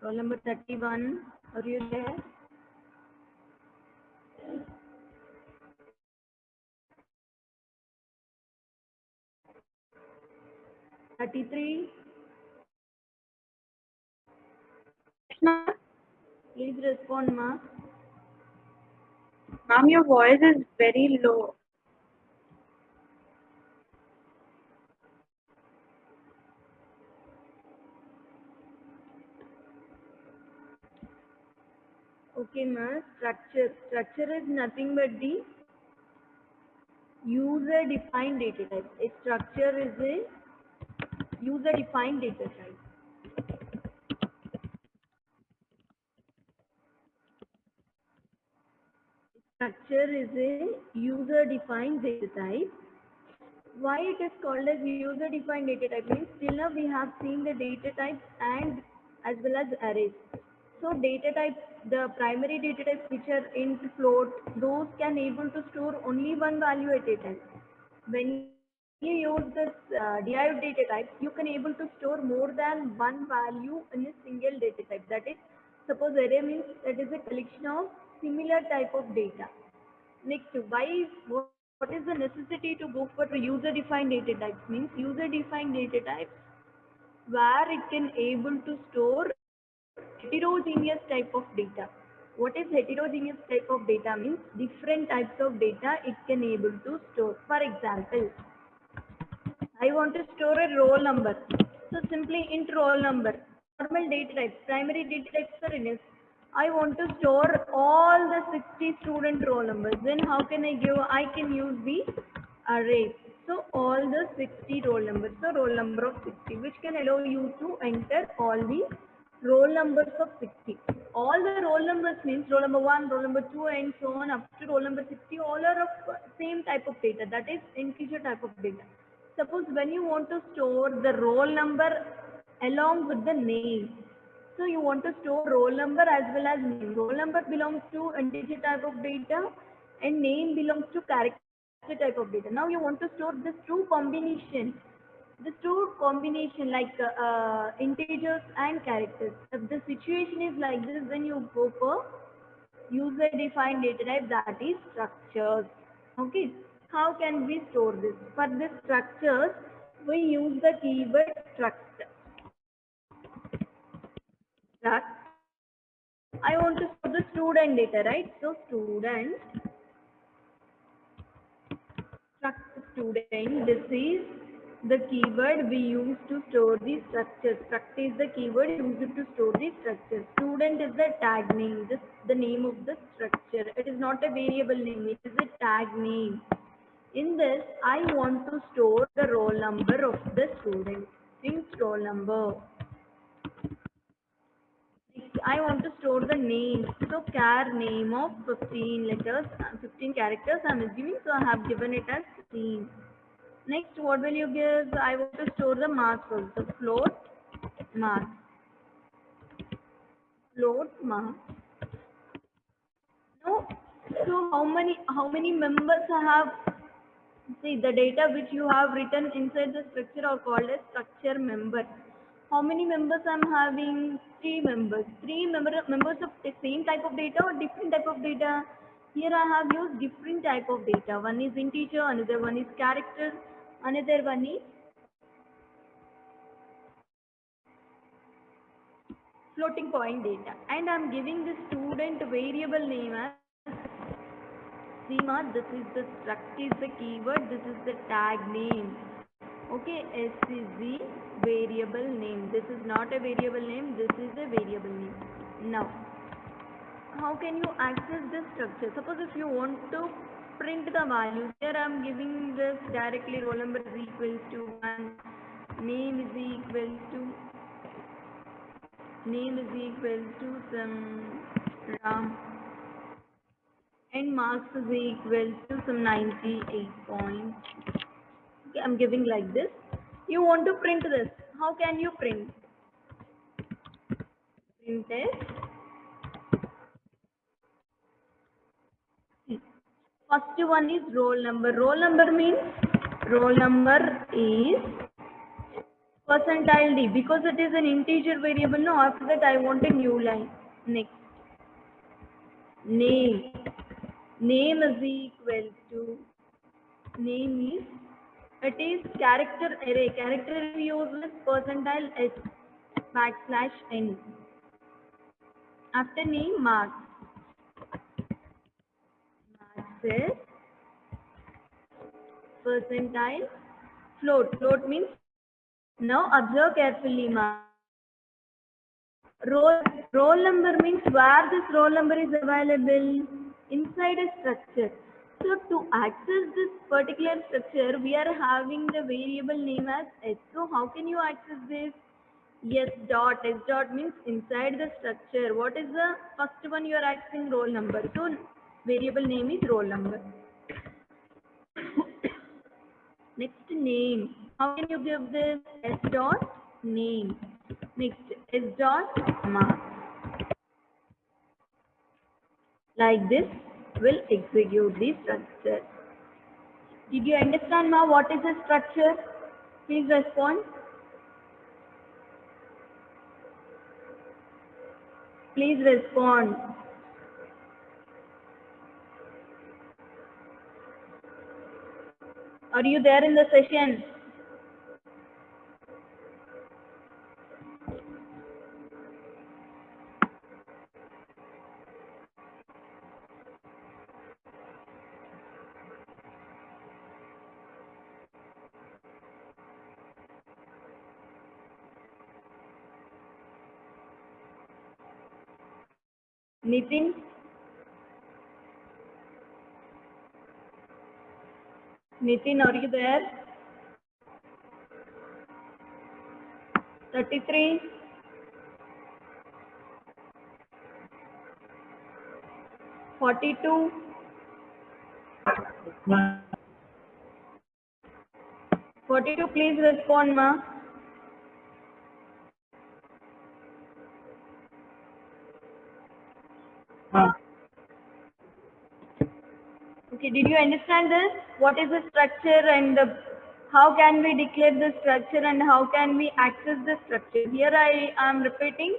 Roll number 31. Are you there? 33. Please respond, ma. Ma'am, your voice is very low. Okay, ma. Structure. Structure is nothing but the user-defined data type. A structure is a user-defined data type. Structure is a user-defined data type. Why it is called as user-defined data type means till now we have seen the data types and as well as arrays. So data types, the primary data types which are int, float, those can able to store only one value at a time. When you use this derived data type, you can able to store more than one value in a single data type. That is, suppose array means that is a collection of similar type of data. Next, what is the necessity to go for user-defined data types? Means user-defined data types where it can able to store heterogeneous type of data. What is heterogeneous type of data means? Different types of data it can able to store. For example, I want to store a roll number. So simply int roll number. Normal data types, primary data types are in it. I want to store all the 60 student roll numbers. Then how can I give? I can use the array. So all the 60 roll numbers. So roll number of 60, which can allow you to enter all the roll numbers of 60. All the roll numbers means roll number 1, roll number 2 and so on up to roll number 60. All are of same type of data. That is integer type of data. Suppose when you want to store the roll number along with the name. So you want to store roll number as well as name. Roll number belongs to integer type of data and name belongs to character type of data. Now you want to store this two combination. This two combination like integers and characters. If the situation is like this, then you go for user defined data type, that is structures. Okay, how can we store this? For this structures we use the keyword struct. I want to store the student data, right? So student struct student, this is the keyword we use to store the structure. Struct is the keyword used to store the structure. Student is the tag name, this the name of the structure. It is not a variable name, it is a tag name. In this, I want to store the roll number of the student. Int roll number. I want to store the name. So char name of 15 letters, 15 characters I am assuming. So I have given it as 15. Next, what will you give? I want to store the marks also. Float marks. Float marks. No. So how many members I have? See, the data which you have written inside the structure are called as structure member. How many members I'm having? Three members. Members of the same type of data or different type of data? Here I have used different type of data. One is integer, another one is character, another one is floating point data. And I'm giving the student variable name as Seema. This is the struct is the keyword. This is the tag name. Okay, S is the variable name. This is not a variable name, this is a variable name. Now, how can you access this structure? Suppose if you want to print the values, here I am giving this directly roll number is equals to 1, name is equals to some Ram and marks is equals to some 98 points. Okay, I'm giving like this. You want to print this. How can you print? Print it. First one is roll number. Roll number means roll number is percentile d, because it is an integer variable. No, after that I want a new line. Next, name. Name is equal to, name is, it is character array. Character array we use with percentile s backslash n. After name, marks. Marks is percentile float. Float means, now observe carefully, marks. Roll number means where this roll number is available inside a structure. So to access this particular structure, we are having the variable name as s. So how can you access this? S dot. S dot means inside the structure. What is the first one you are accessing? Roll number. So variable name is roll number. Next, name. How can you give this? S dot name. Next, S dot mark. Like this will execute the structure. Did you understand now what is the structure? Please respond. Please respond. Are you there in the session? Nitin? Nitin, are you there? 33? 42? 42, please respond, ma. Okay, did you understand this? What is the structure and how can we declare the structure and how can we access the structure? Here I am repeating,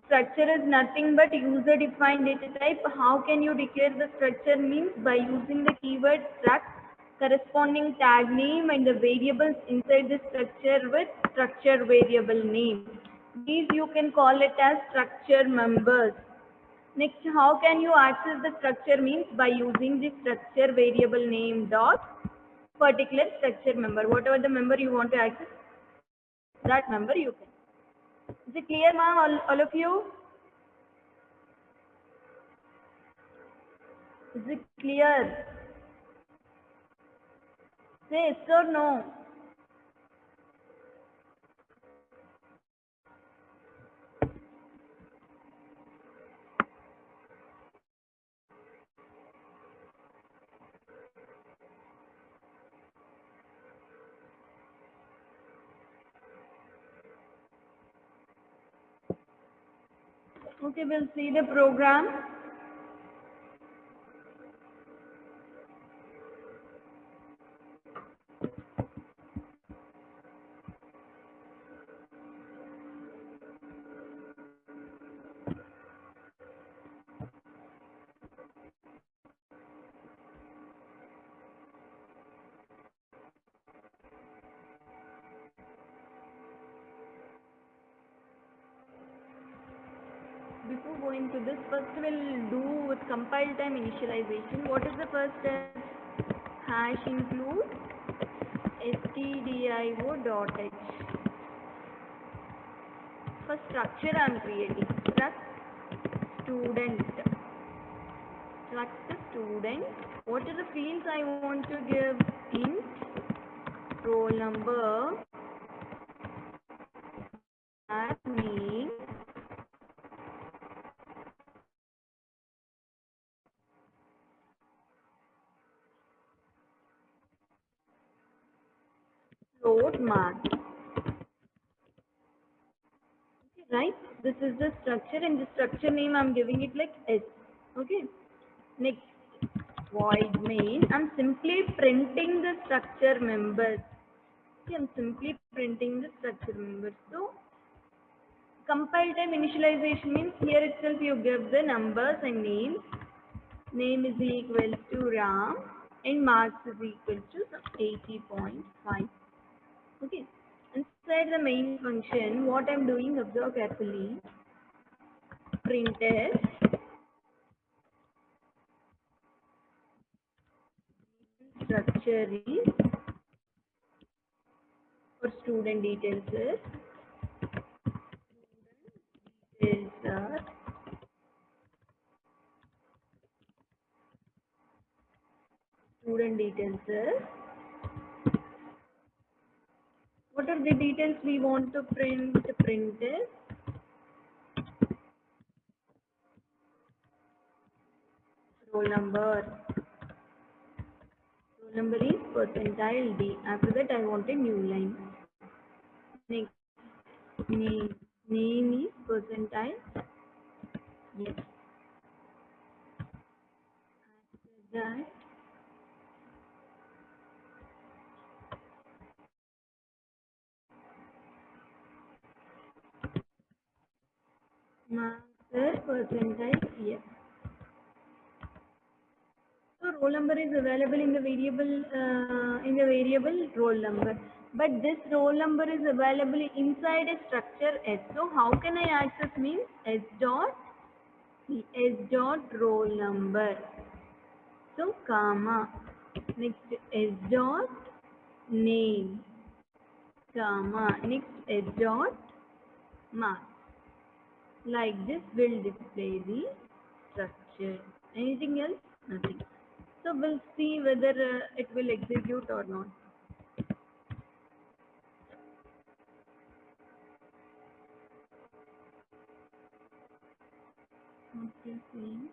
structure is nothing but user defined data type. How can you declare the structure means by using the keyword struct, corresponding tag name and the variables inside the structure with structure variable name. These you can call it as structure members. Next, how can you access the structure means by using the structure variable name dot particular structure member. Whatever the member you want to access, that member you can. Is it clear, ma'am, all of you? Is it clear? Say yes or no. Okay, we'll see the program. Before going to this, first we'll do with compile time initialization. What is the first step? Hash include stdio.h. For structure I'm creating struct student. Struct student. What are the fields I want to give? Int roll number and name. Float mark. Okay, right? This is the structure and the structure name I'm giving it like S. Okay. Next, void main. I'm simply printing the structure members. See, I'm simply printing the structure members. So compile time initialization means here itself you give the numbers and names. Name is equal to Ram and marks is equal to some 80.5. Okay. Inside the main function, what I'm doing, observe carefully. Printf structure is for student details is student details is what are the details we want to print? Print is roll number. Roll number is percentile D. After that, I want a new line. Next, name is percentile. Yes. After that, master percentile. Yes. So roll number is available in the variable roll number, but this roll number is available inside a structure S. So how can I access means S dot roll number. So comma next S dot name comma next S dot mark. Like this will display the structure. Anything else? Nothing. So we'll see whether it will execute or not. Okay, see.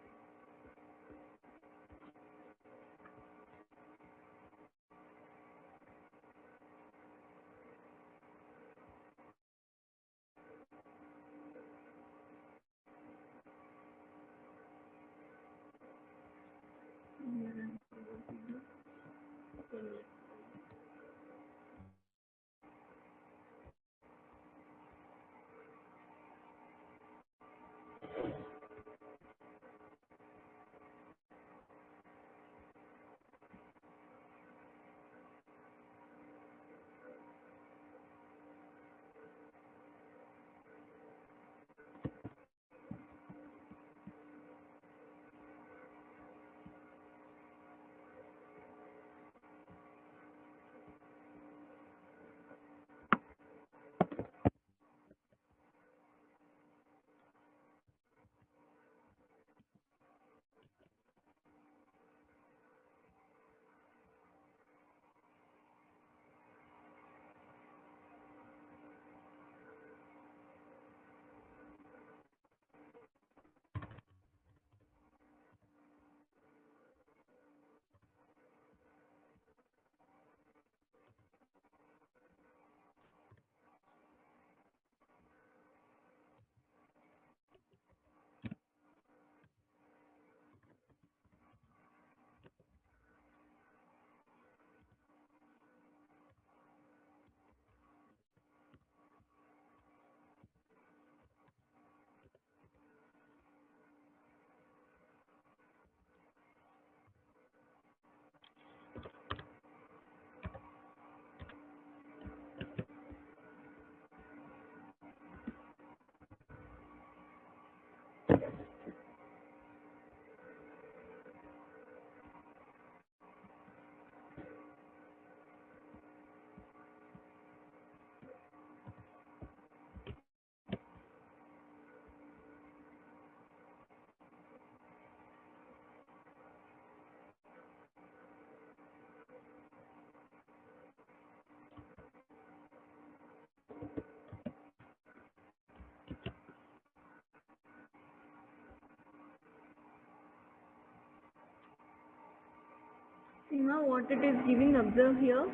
See now what it is giving, observe here.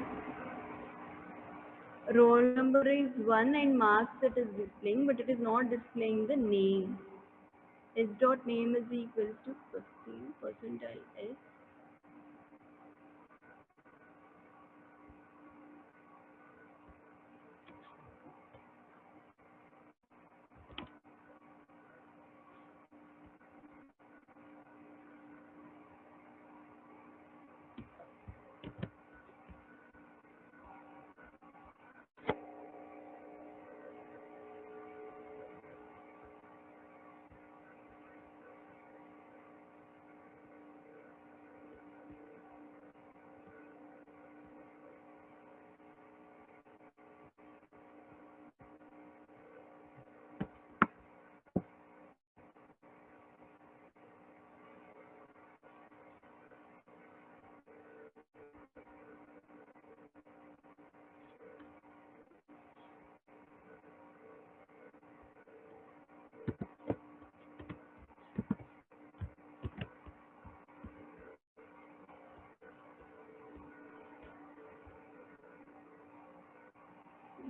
Roll number is 1 and marks it is displaying, but it is not displaying the name. S dot name is equal to 15 percentile S.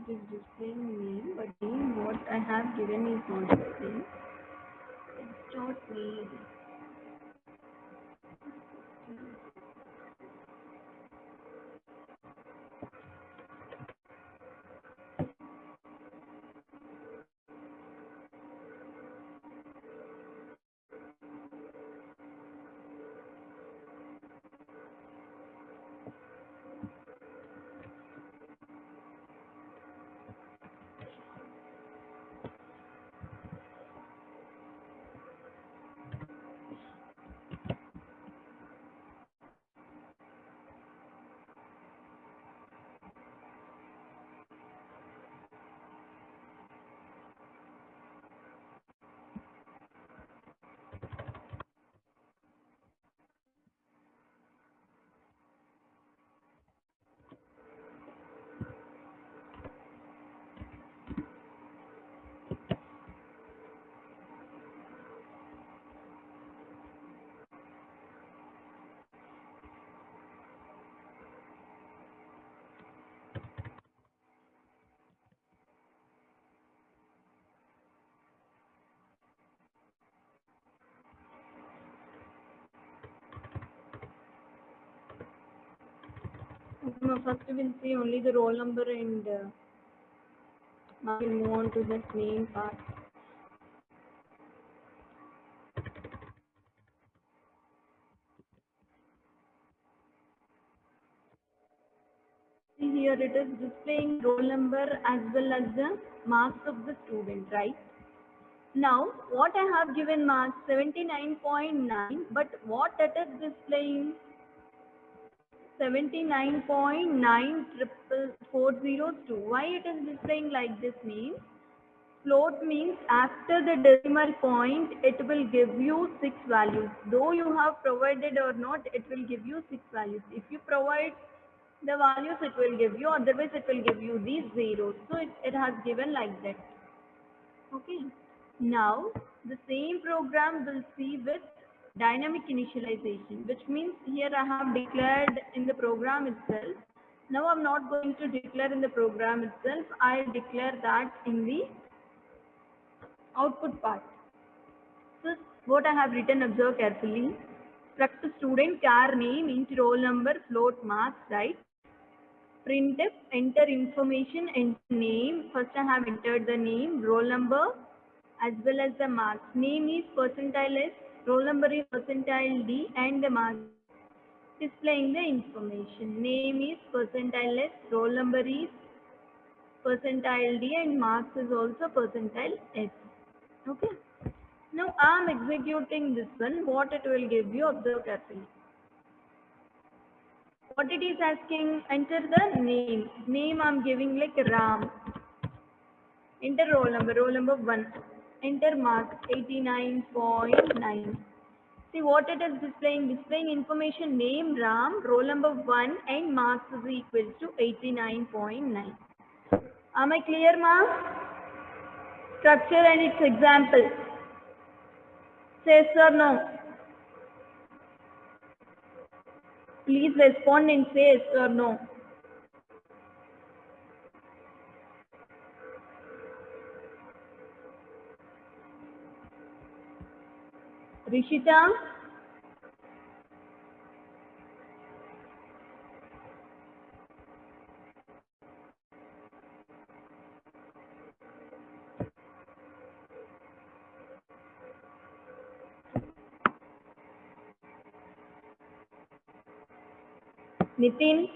it is displaying name, but name what I have given is not displaying. It's not name. First we will see only the roll number and now we'll move on to the name part. See here it is displaying roll number as well as the marks of the student, right? Now what I have given marks 79.9, but what it is displaying 79.94402. Why it is displaying like this means float means after the decimal point it will give you 6 values. Though you have provided or not, it will give you 6 values. If you provide the values it will give you, otherwise it will give you these zeros. So it has given like that. Okay. Now the same program will see with dynamic initialization, which means here I have declared in the program itself. Now I'm not going to declare in the program itself. I'll declare that in the output part. So what I have written, observe carefully. Struct student char name, int roll number, float marks, right? Printf, enter information, enter name. First I have entered the name, roll number, as well as the marks. Name is percentile S, roll number is percentile D, and the marks displaying the information. Name is percentile S, roll number is percentile D, and marks is also percentile S. Okay. Now I am executing this one. What it will give you, observe carefully. What it is asking, enter the name. Name I am giving like Ram. Enter roll number 1. Enter marks 89.9. See what it is displaying? Displaying information name Ram, roll number 1 and marks is equal to 89.9. Am I clear, ma'am? Structure and its example. Say yes or no? Please respond and say yes or no. Rishita? Nitin?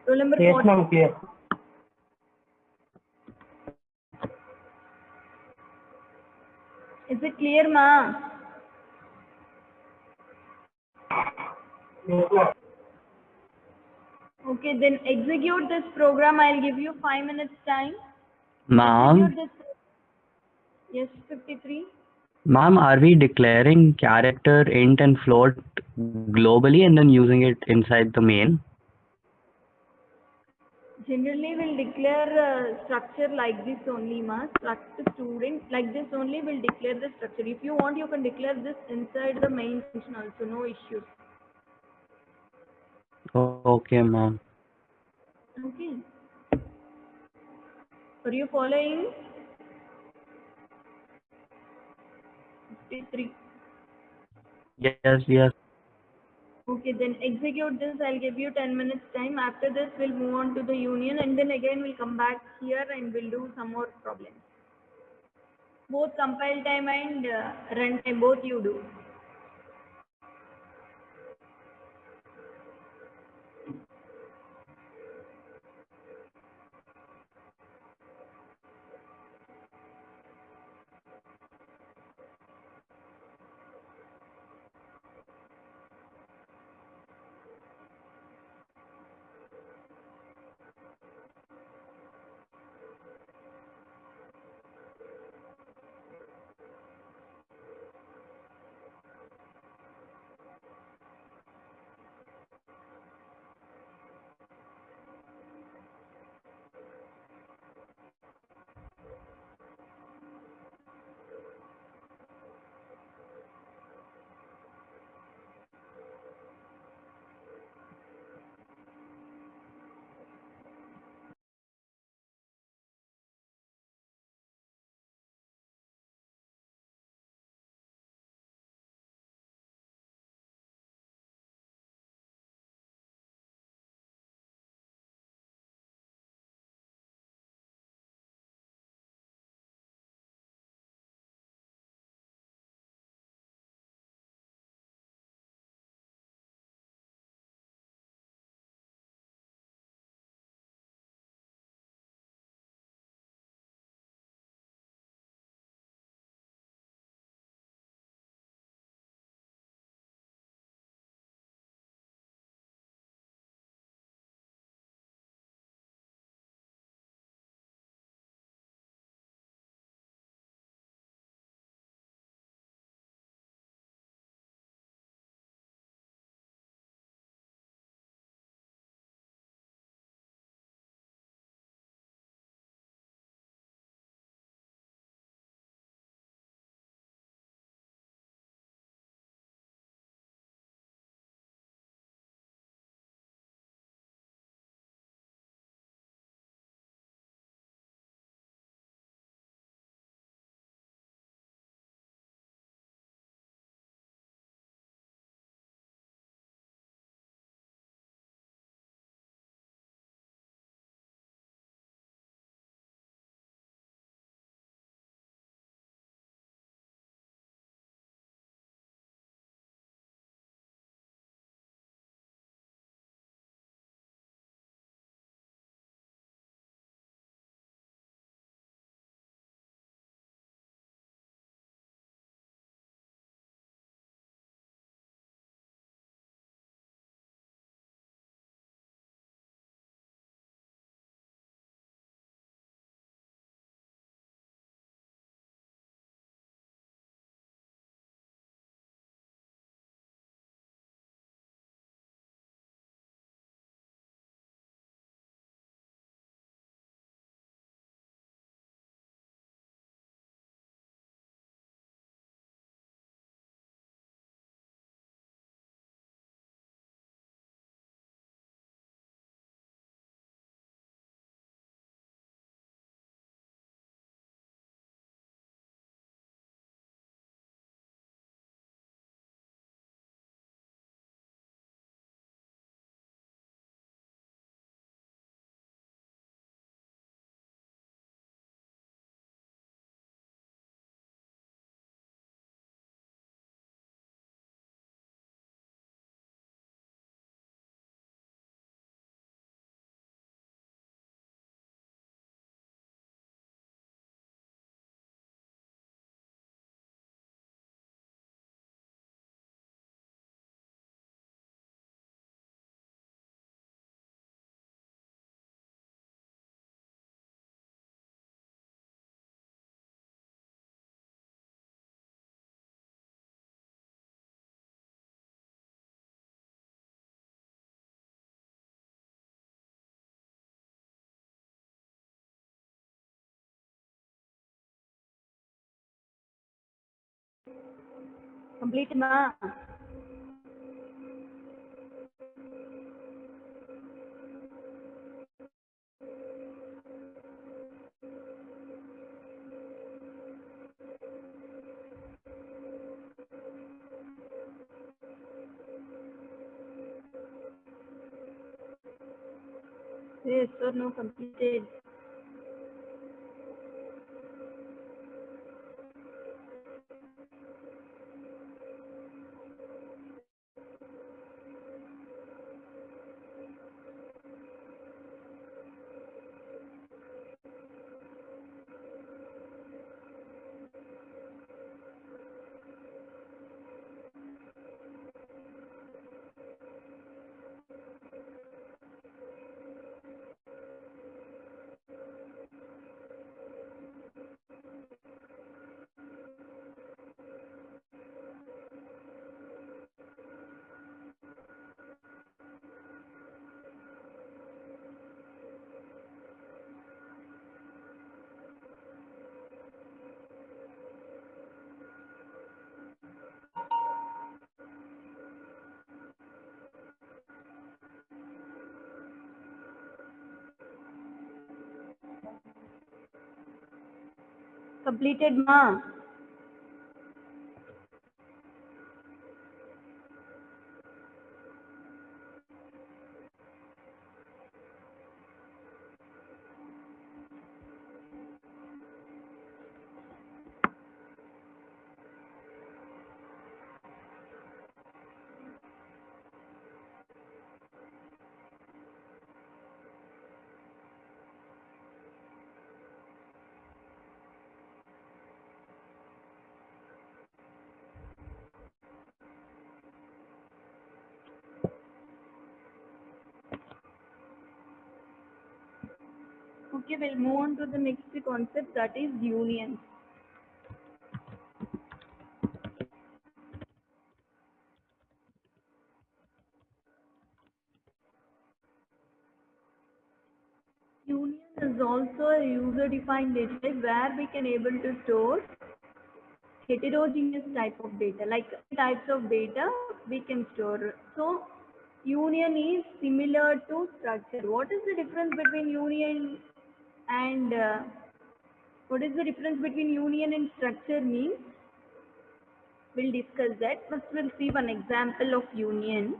Roll number Yes, 40. ma'am, clear. Is it clear, ma? Yes, ma'am. Okay, then execute this program. I'll give you 5 minutes time. Ma'am, Execute this. Yes, 53. ma'am, are we declaring character, int, and float globally and then using it inside the main? Generally, we'll declare structure like this only, ma. Struct student like this only will declare the structure. If you want, you can declare this inside the main function also. No issues. Okay, ma'am. Okay. Are you following? 53. Yes, yes. Okay, then execute this. I'll give you 10 minutes time. After this, we'll move on to the union and then again we'll come back here and we'll do some more problems. Both compile time and run time, both you do. Completed ma? Yes or no completed? Completed ma? Okay, we'll move on to the next concept, that is union. Union is also a user-defined data type where we can able to store heterogeneous type of data, like types of data we can store. So union is similar to structure. What is the difference between union and what is the difference between union and structure means? We'll discuss that. First, we'll see one example of union.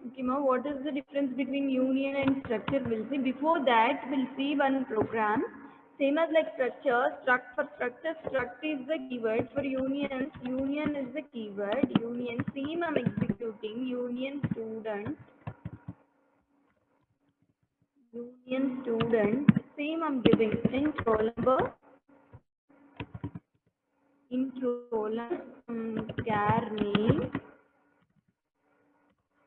Okay, ma, what is the difference between union and structure? We'll see. Before that, we'll see one program. Same as like structure, struct for structure, struct is the keyword. For union, union is the keyword. Union, same I'm executing. Union student, same I'm giving. Int roll number, int roll number, char name,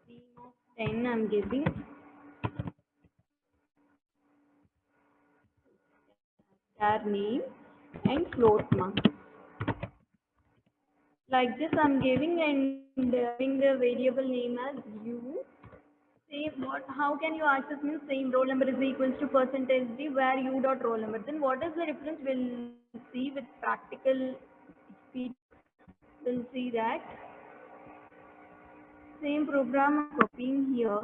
stream of 10 I'm giving. Char name and float mark. Like this I'm giving and giving the variable name as u. Same what, how can you access means same roll number is equals to percentage d where u dot roll number. Then what is the difference we'll see with practical experience. We'll see that. Same program I'm copying here.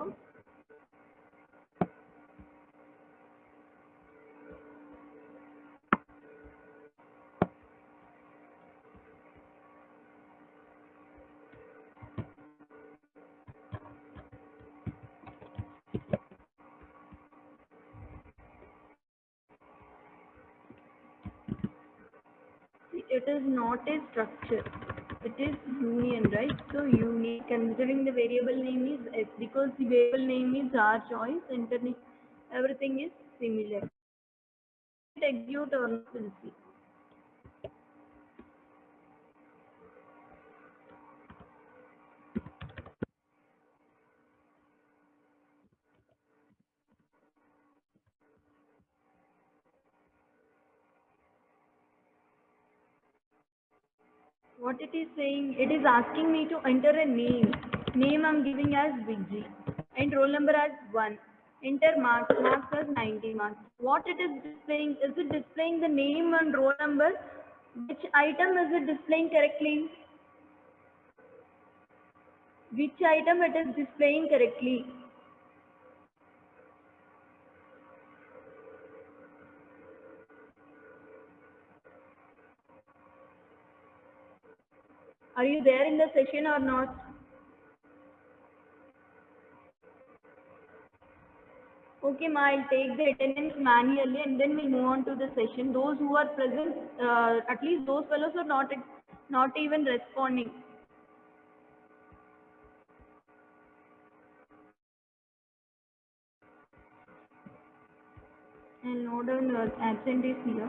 It is not a structure. It is union, right? So union, considering the variable name is S, because the variable name is our choice, internet, everything is similar. Execute or not, we'll see. What it is saying, it is asking me to enter a name. Name I'm giving as Vijay and roll number as 1. Enter marks, marks as 90 marks. What it is displaying, is it displaying the name and roll number? Which item is it displaying correctly? Which item it is displaying correctly? Are you there in the session or not? Okay, Ma, I'll take the attendance manually and then we'll move on to the session. Those who are present, at least those fellows are not even responding. And note down your absentees here.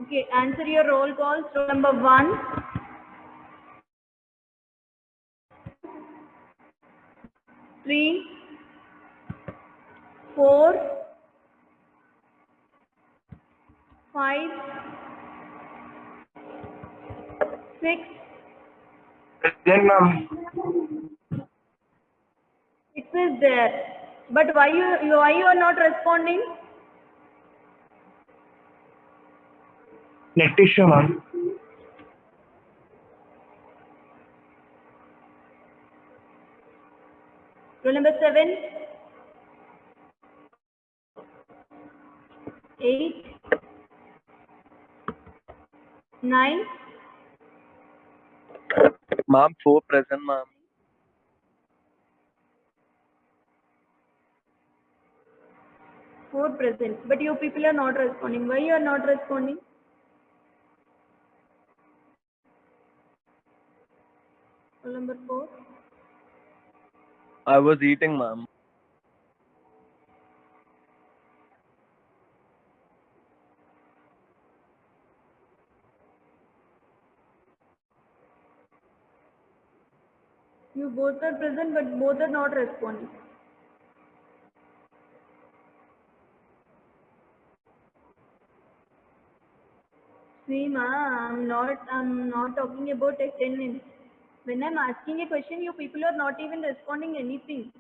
Okay, answer your roll calls. Roll number 1, 3, 4, 5, 6. Present, ma'am. It is there. But why you are not responding? Net issue, ma'am. Roll number 7, 8, 9, Ma'am, 4 present, ma'am. 4 present. But you people are not responding. Why you are not responding? Roll number 4. I was eating, ma'am. You both are present but both are not responding. See, ma, I'm not talking about attendance. When I'm asking a question, you people are not even responding anything.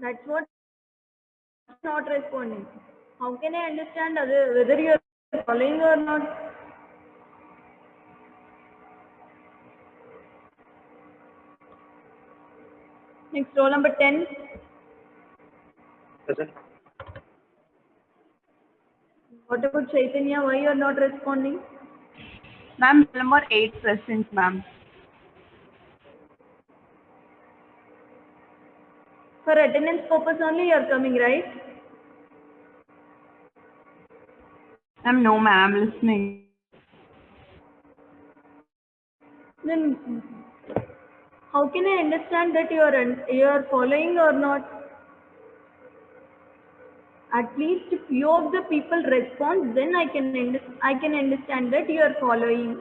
That's what not responding. How can I understand whether you are following or not? Next, roll number 10. Present. What about Chaitanya? Why you are not responding? Ma'am, number 8 present, ma'am. For attendance purpose only you are coming, right? Ma'am, no, ma'am, I'm listening. Then how can I understand that you are following or not? At least if few of the people respond, then I can understand that you are following.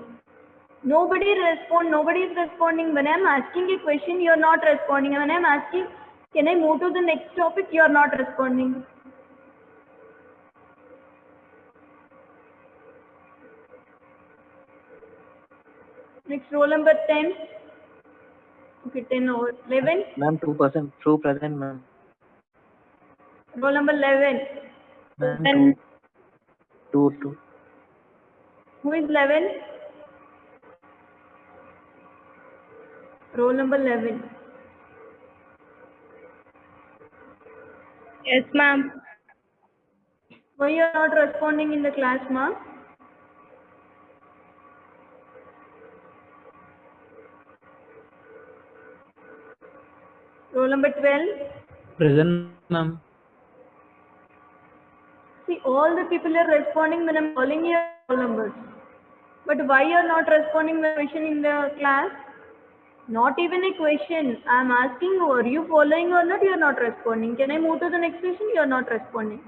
Nobody is responding. When I'm asking a question, you are not responding. When I'm asking, can I move to the next topic, you are not responding. Next, roll number 10. Okay, 10 over 11. Ma'am, 2%. True present, ma'am. Roll number 11. Ma'am, 10. 2. Who is 11? Roll number 11. Yes, ma'am. Why you are not responding in the class, ma'am? Roll number 12. Present, ma'am. See, all the people are responding when I'm calling your roll numbers. But why you are not responding the question in the class? Not even a question. I'm asking, are you following or not? You are not responding. Can I move to the next question? You are not responding.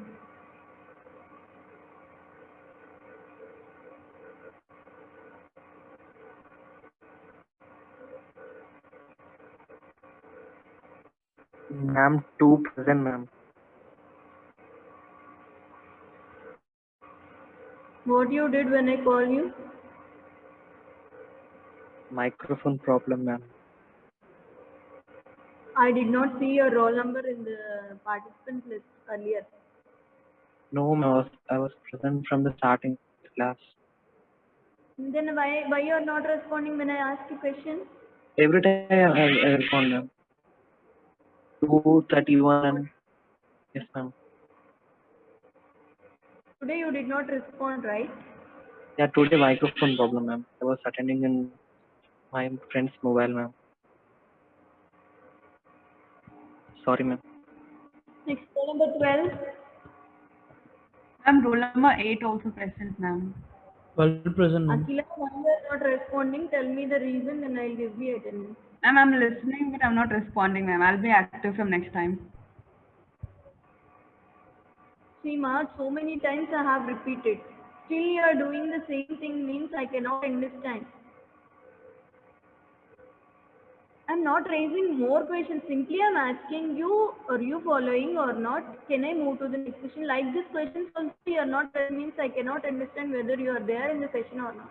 Ma'am, 2 present, ma'am. What you did when I call you? Microphone problem, ma'am. I did not see your roll number in the participant list earlier. No, ma'am, I was present from the starting class. Then why you are not responding when I ask you question? Every time I respond, ma'am. 2:31 and yes, ma'am. Today you did not respond, right? Yeah, today microphone problem, ma'am. I was attending in my friend's mobile, ma'am. Sorry, ma'am. Next, roll number 12. Ma'am, roll number 8 also present, ma'am. Well present, ma'am. Akila, why you are not responding? Tell me the reason and I'll give you attendance. Ma'am, I'm listening, but I'm not responding, ma'am. I'll be active from next time. See, Ma, so many times I have repeated. Still you are doing the same thing means I cannot understand. I'm not raising more questions. Simply I'm asking you, are you following or not? Can I move to the next question? Like this question also you are not, that means I cannot understand whether you are there in the session or not.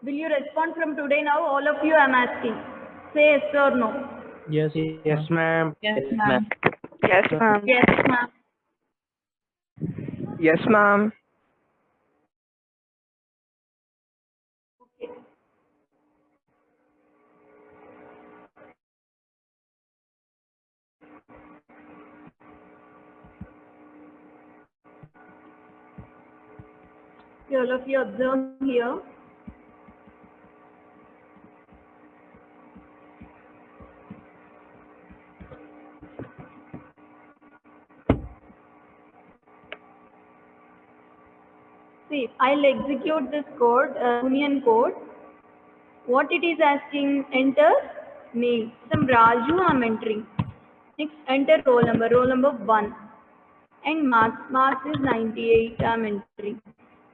Will you respond from today now? All of you I'm asking. Say yes or no. Yes, Yes, ma'am. Yes, ma'am. Yes, ma'am. Yes, ma'am. Yes, ma'am. All of you observe here. See, I'll execute this code, union code. What it is asking, enter name. Some Raju I'm entering. Next, enter roll number 1. And marks is 98 I'm entering.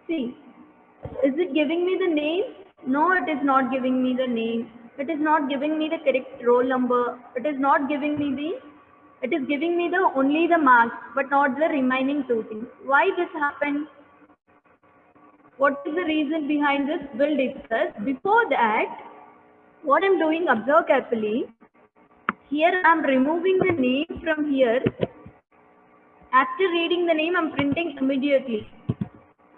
See, is it giving me the name? No, it is not giving me the name. It is not giving me the correct roll number. It is not giving me it is giving me the only the marks, but not the remaining two things. Why this happened? What is the reason behind this? We'll discuss. Before that, what I'm doing, observe carefully. Here I'm removing the name from here. After reading the name, I'm printing immediately.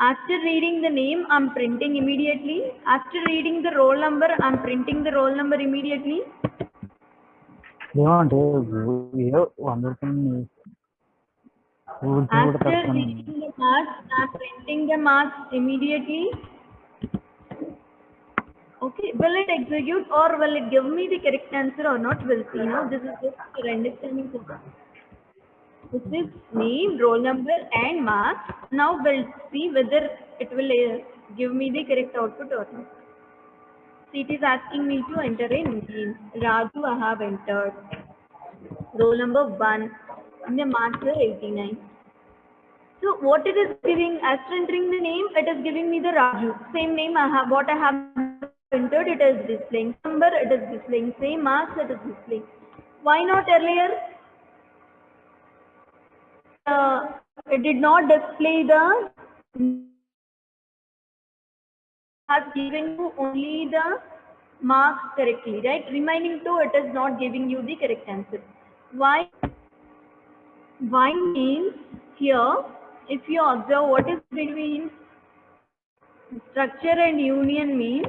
After reading the name, I'm printing immediately. After reading the roll number, I'm printing the roll number immediately. After reading the marks, I'm printing the marks immediately. Okay, will it execute or will it give me the correct answer or not? We'll see. Now, this is just for understanding purpose. This is name, roll number and marks. Now we'll see whether it will give me the correct output or not. See, it is asking me to enter a name. Raju I have entered. Roll number 1. And the marks are 89. So what it is giving, after entering the name, it is giving me the Raju. Same name I have, what I have entered, it is displaying. Number, it is displaying. Same marks, it is displaying. Why not earlier? It did not display the, has given you only the marks correctly, right? Remaining two, it is not giving you the correct answer. Why? Why means Here, if you observe what is between structure and union means,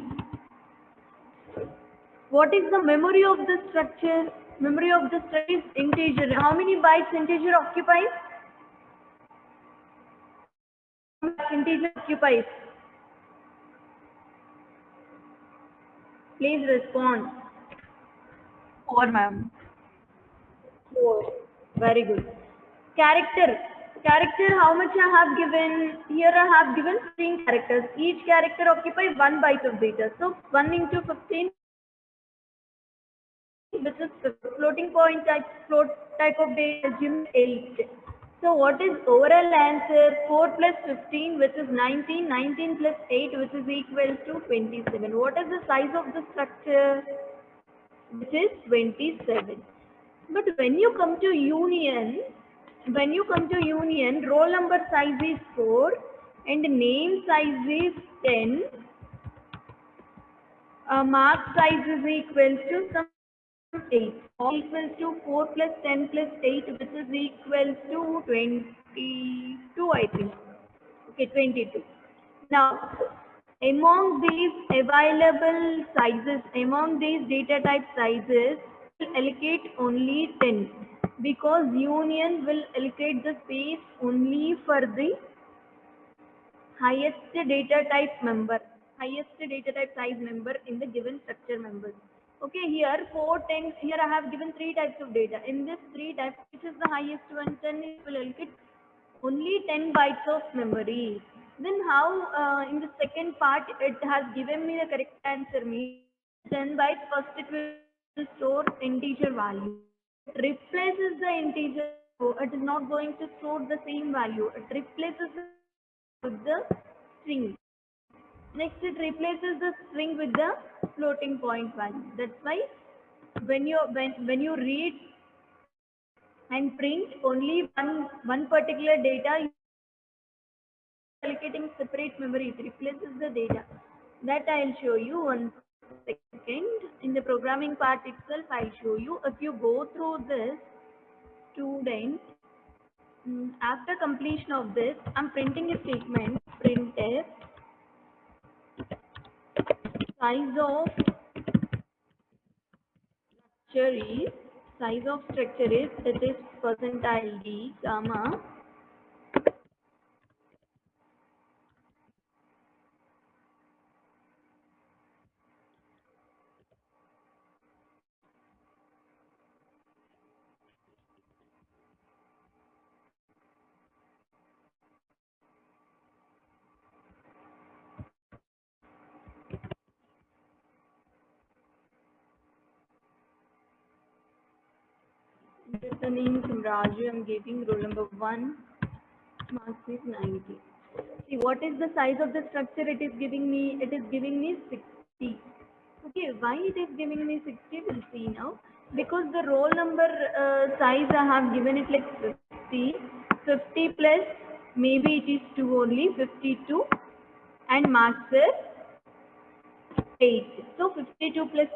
what is the memory of the structure? Memory of the structure is integer. How many bytes integer occupies? How much integer occupies? Please respond. 4, ma'am. 4. Very good. Character. Character, how much I have given? Here I have given 15 characters. Each character occupies 1 byte of data. So 1 into 15, which is floating point type, float type of data, assume 8. So what is overall answer? 4 plus 15, which is 19. 19 plus 8, which is equal to 27. What is the size of the structure? Which is 27. But when you come to union, roll number size is 4 and name size is 10. Mark size is equal to some 8. All equals to 4 plus 10 plus 8, which is equal to 22, I think. Okay, 22. Now, among these available sizes, among these data type sizes, will allocate only 10 because union will allocate the space only for the highest data type member, highest data type size member in the given structure members. Okay, here 4, 10, here I have given 3 types of data. In this 3 types, which is the highest one, 10 it will allocate only 10 bytes of memory. Then how in the second part it has given me the correct answer means 10 bytes, first it will store integer value. It replaces the integer, so it is not going to store the same value. It replaces with the string. Next, it replaces the string with the floating point value. That's why when you read and print only one particular data, you are allocating separate memory. It replaces the data. That I'll show you one second. In the programming part itself, I'll show you. If you go through this, student, after completion of this, I'm printing a statement. Printf size of structure is it is percentile d gamma this is the name from Raju. I'm giving roll number 1, marks is 90. See what is the size of the structure it is giving me? It is giving me 60. Okay, why it is giving me 60? We'll see now. Because the roll number size I have given it like 50. 50 plus maybe it is 2 only, 52, and marks is 8. So 52 plus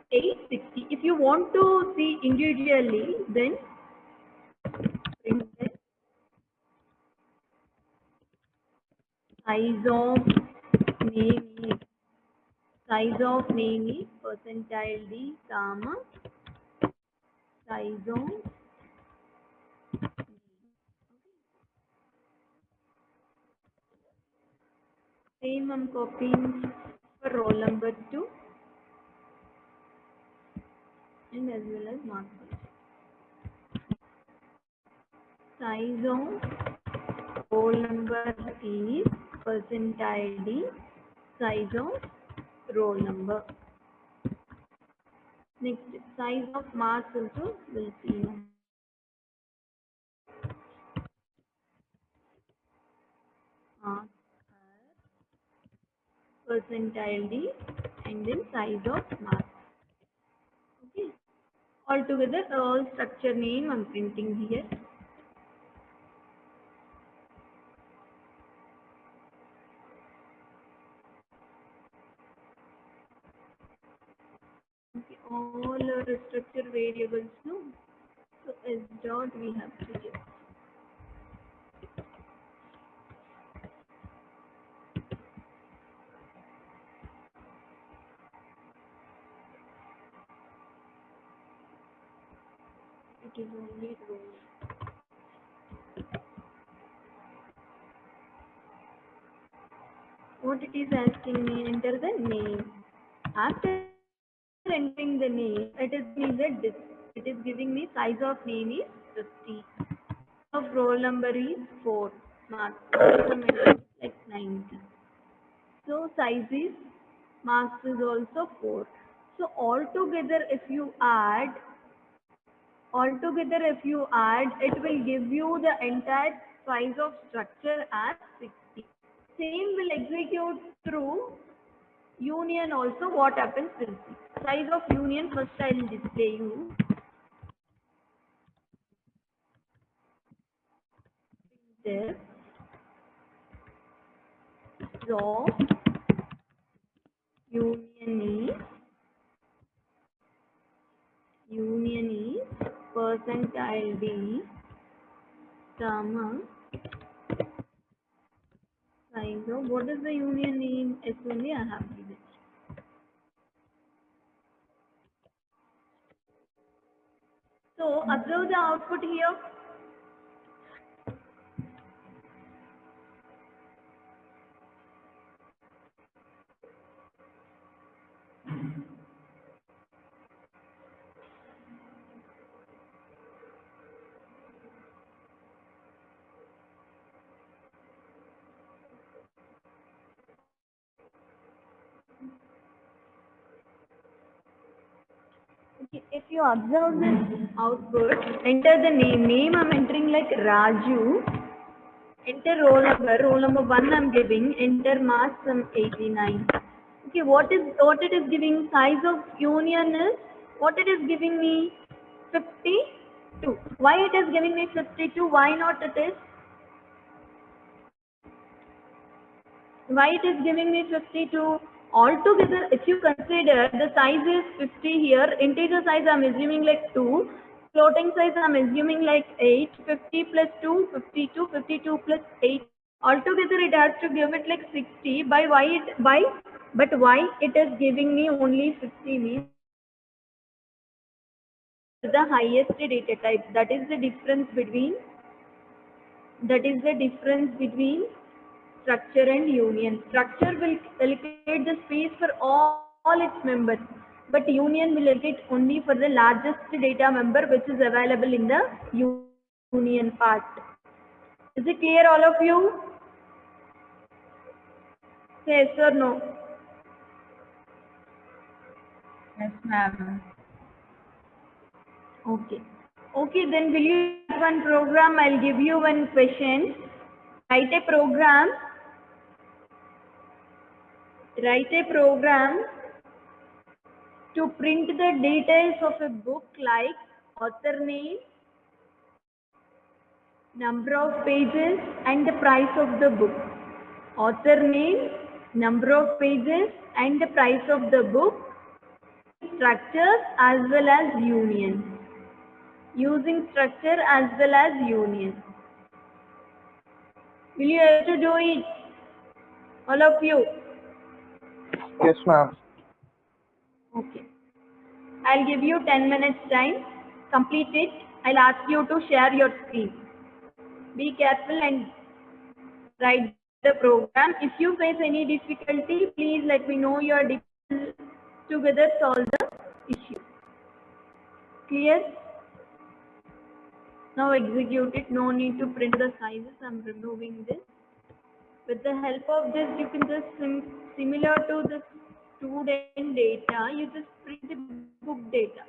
8, 60. If you want to see individually, then print the size of name is percentile d comma size of same I'm copying for roll number 2 and as well as mark size of roll number is percentile d size of roll number. Next, size of marks also will see now. Marks percentile d and then size of marks. Okay. Altogether, all structure name I'm printing here. Okay, all our structure variables no. So S dot we have to check. It is only row. What it is asking me, enter the name. After entering the name, it is giving me size of name is 50. Of roll number is 4. Marks of medal is like 90. So size is marks is also 4. So altogether if you add, it will give you the entire size of structure as 60. Same will execute through union also. What happens will see. Size of union first I will display you. This of union is percentile D, comma size of, what is the union name? S only I have given. So observe the output here. Okay, if you observe this output, enter the name. Name I'm entering like Raju. Enter roll number 1 I'm giving, enter mass some 89. Okay, what it is giving, size of union is, what it is giving me, 52. Why it is giving me 52? Why not it is? Why it is giving me 52? Altogether, if you consider the size is 50 here, integer size I'm assuming like 2, floating size I'm assuming like 8, 50 plus 2, 52, 52 plus 8. Altogether it has to give it like 60. But why it is giving me only 50 means the highest data type. That is the difference between structure and union. Structure will allocate the space for all its members, but union will allocate only for the largest data member which is available in the union part. Is it clear all of you? Say yes or no? Yes, ma'am. Okay. Okay, then will you write one program? I'll give you one question. Write a program. Write a program to print the details of a book like author name, number of pages and the price of the book. Author name, number of pages and the price of the book, structures as well as union. Using structure as well as union. Will you have to do it? All of you? Yes, ma'am. Okay. I'll give you 10 minutes time. Complete it. I'll ask you to share your screen. Be careful and write the program. If you face any difficulty, please let me know. Your together solve the issue. Clear? Now execute it. No need to print the sizes. I'm removing this. With the help of this, you can just similar to the student data, you just print the book data.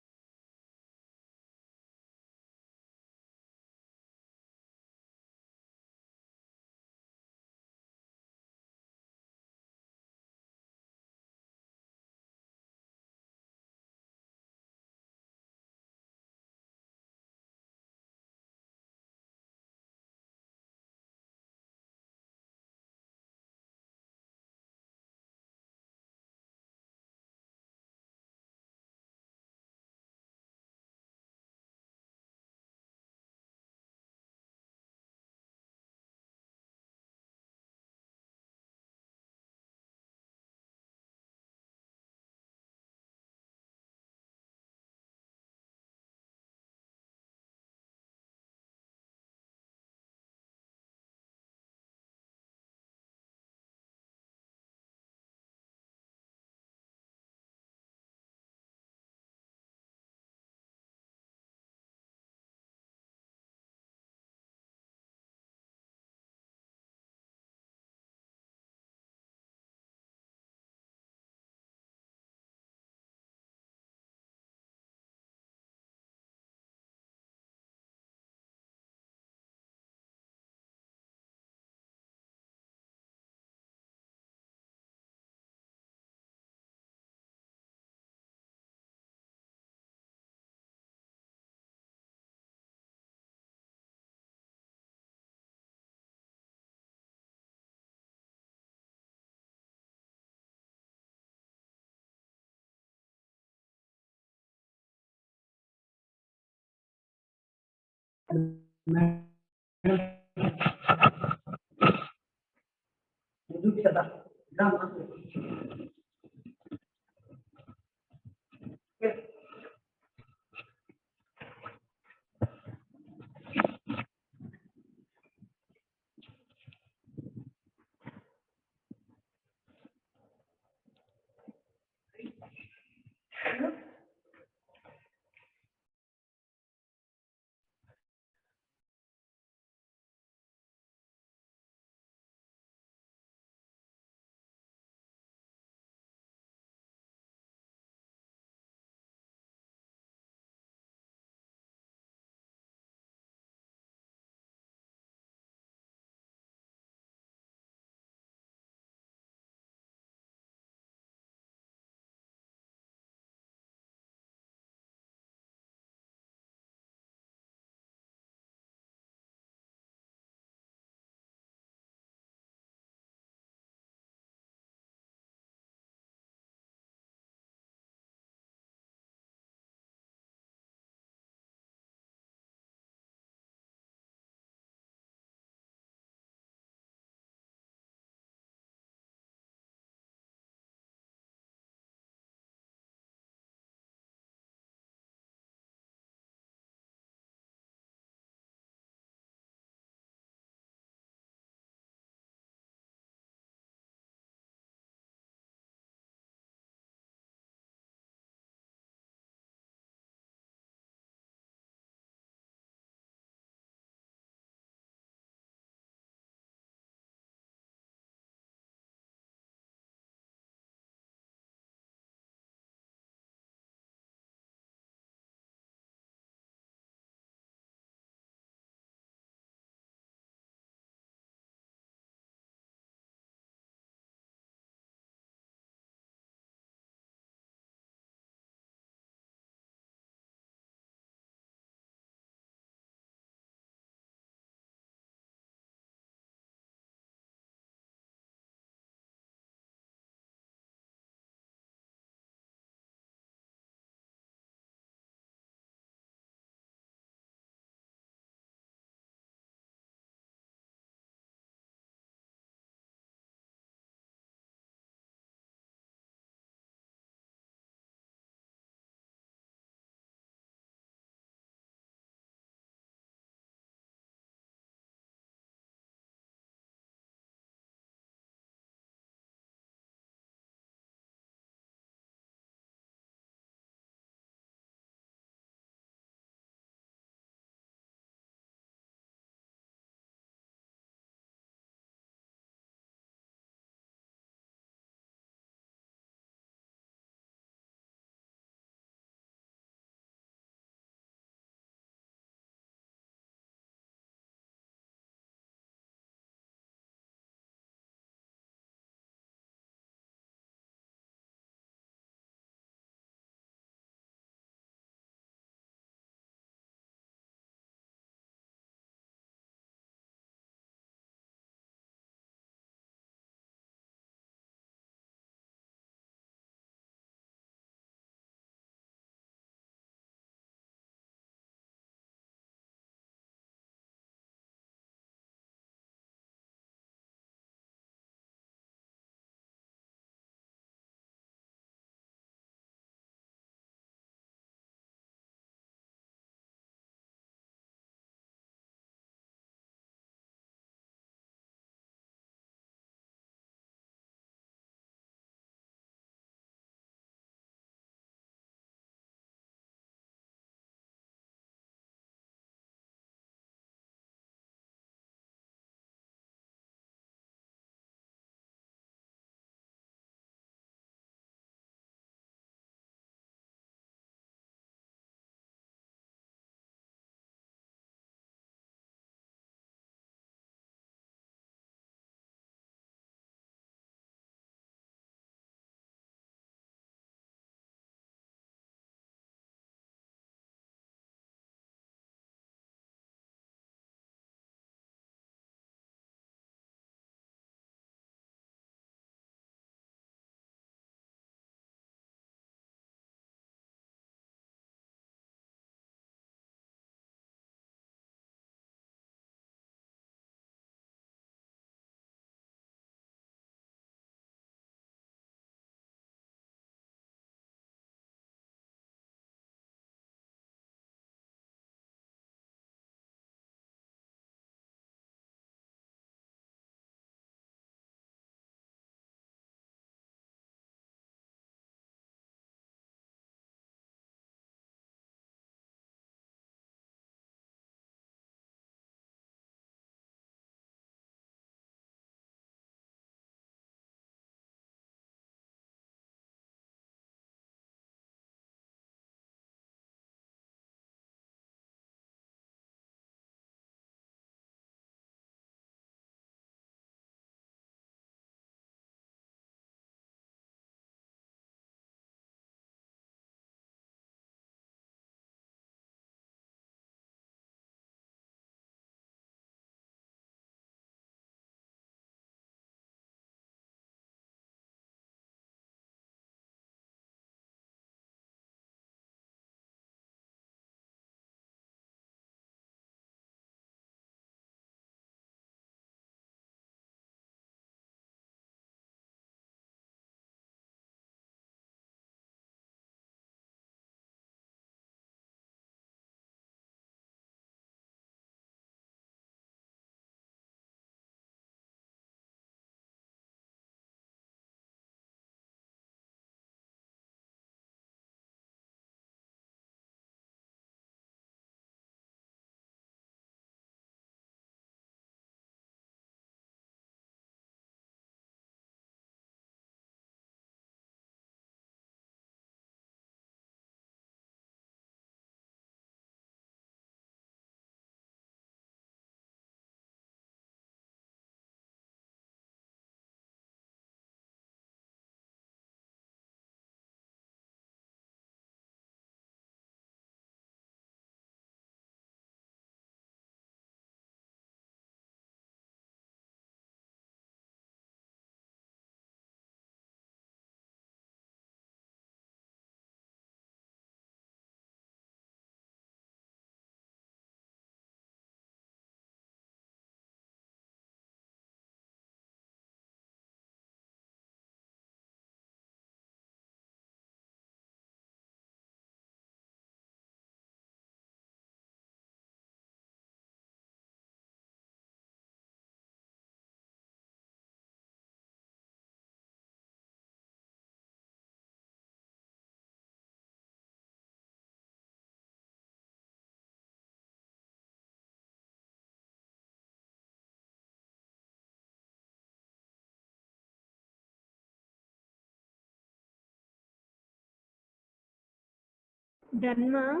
Done, ma?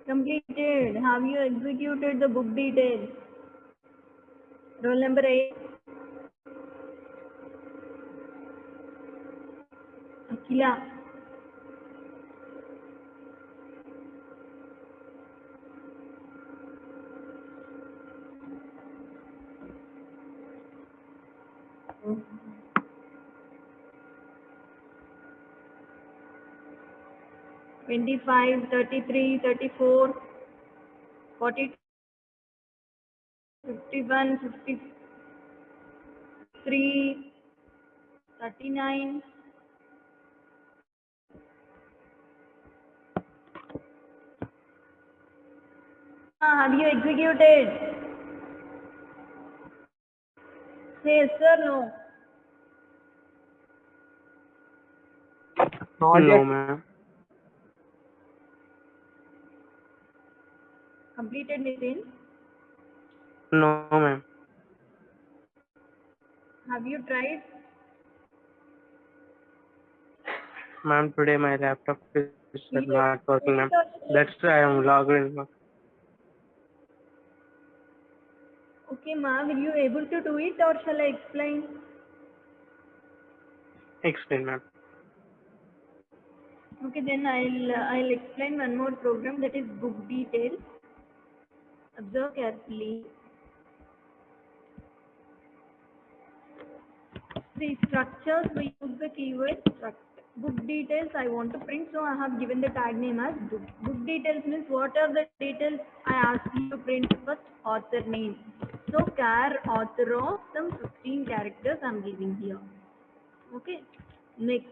Completed. Have you executed the book details? Roll number 8. Akila. Oh. 25, 33, 34, 42, 51, 53, 39. Have you executed? Say yes or no. Not No, yet. ma'am. Completed, Nitin? No, ma'am. Have you tried? Ma'am, today my laptop is Will you not working, execute ma'am. it or shall I That's why I'm explain? logged in, ma'am. Okay, ma, will you able to do it or shall I explain? Explain, ma'am. Okay, then I'll explain one more program, that is book details. Observe carefully. The structures, we use the keyword struct. Book details I want to print, so I have given the tag name as book. Book details means what are the details I ask you to print. First, author name. So char author of some 15 characters I'm giving here. Okay. Next,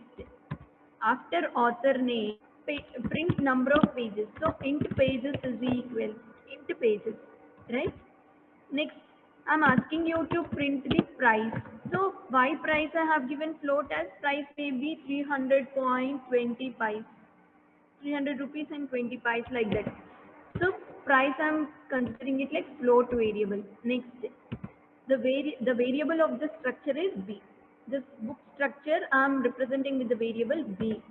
after author name, print number of pages. So int pages is equal int pages, right? Next, I'm asking you to print the price. So why price I have given float as price may be 300.25, 300 rupees and 20 pies like that. So price I'm considering it like float variable. Next, the variable of the structure is B. This book structure I'm representing with the variable B.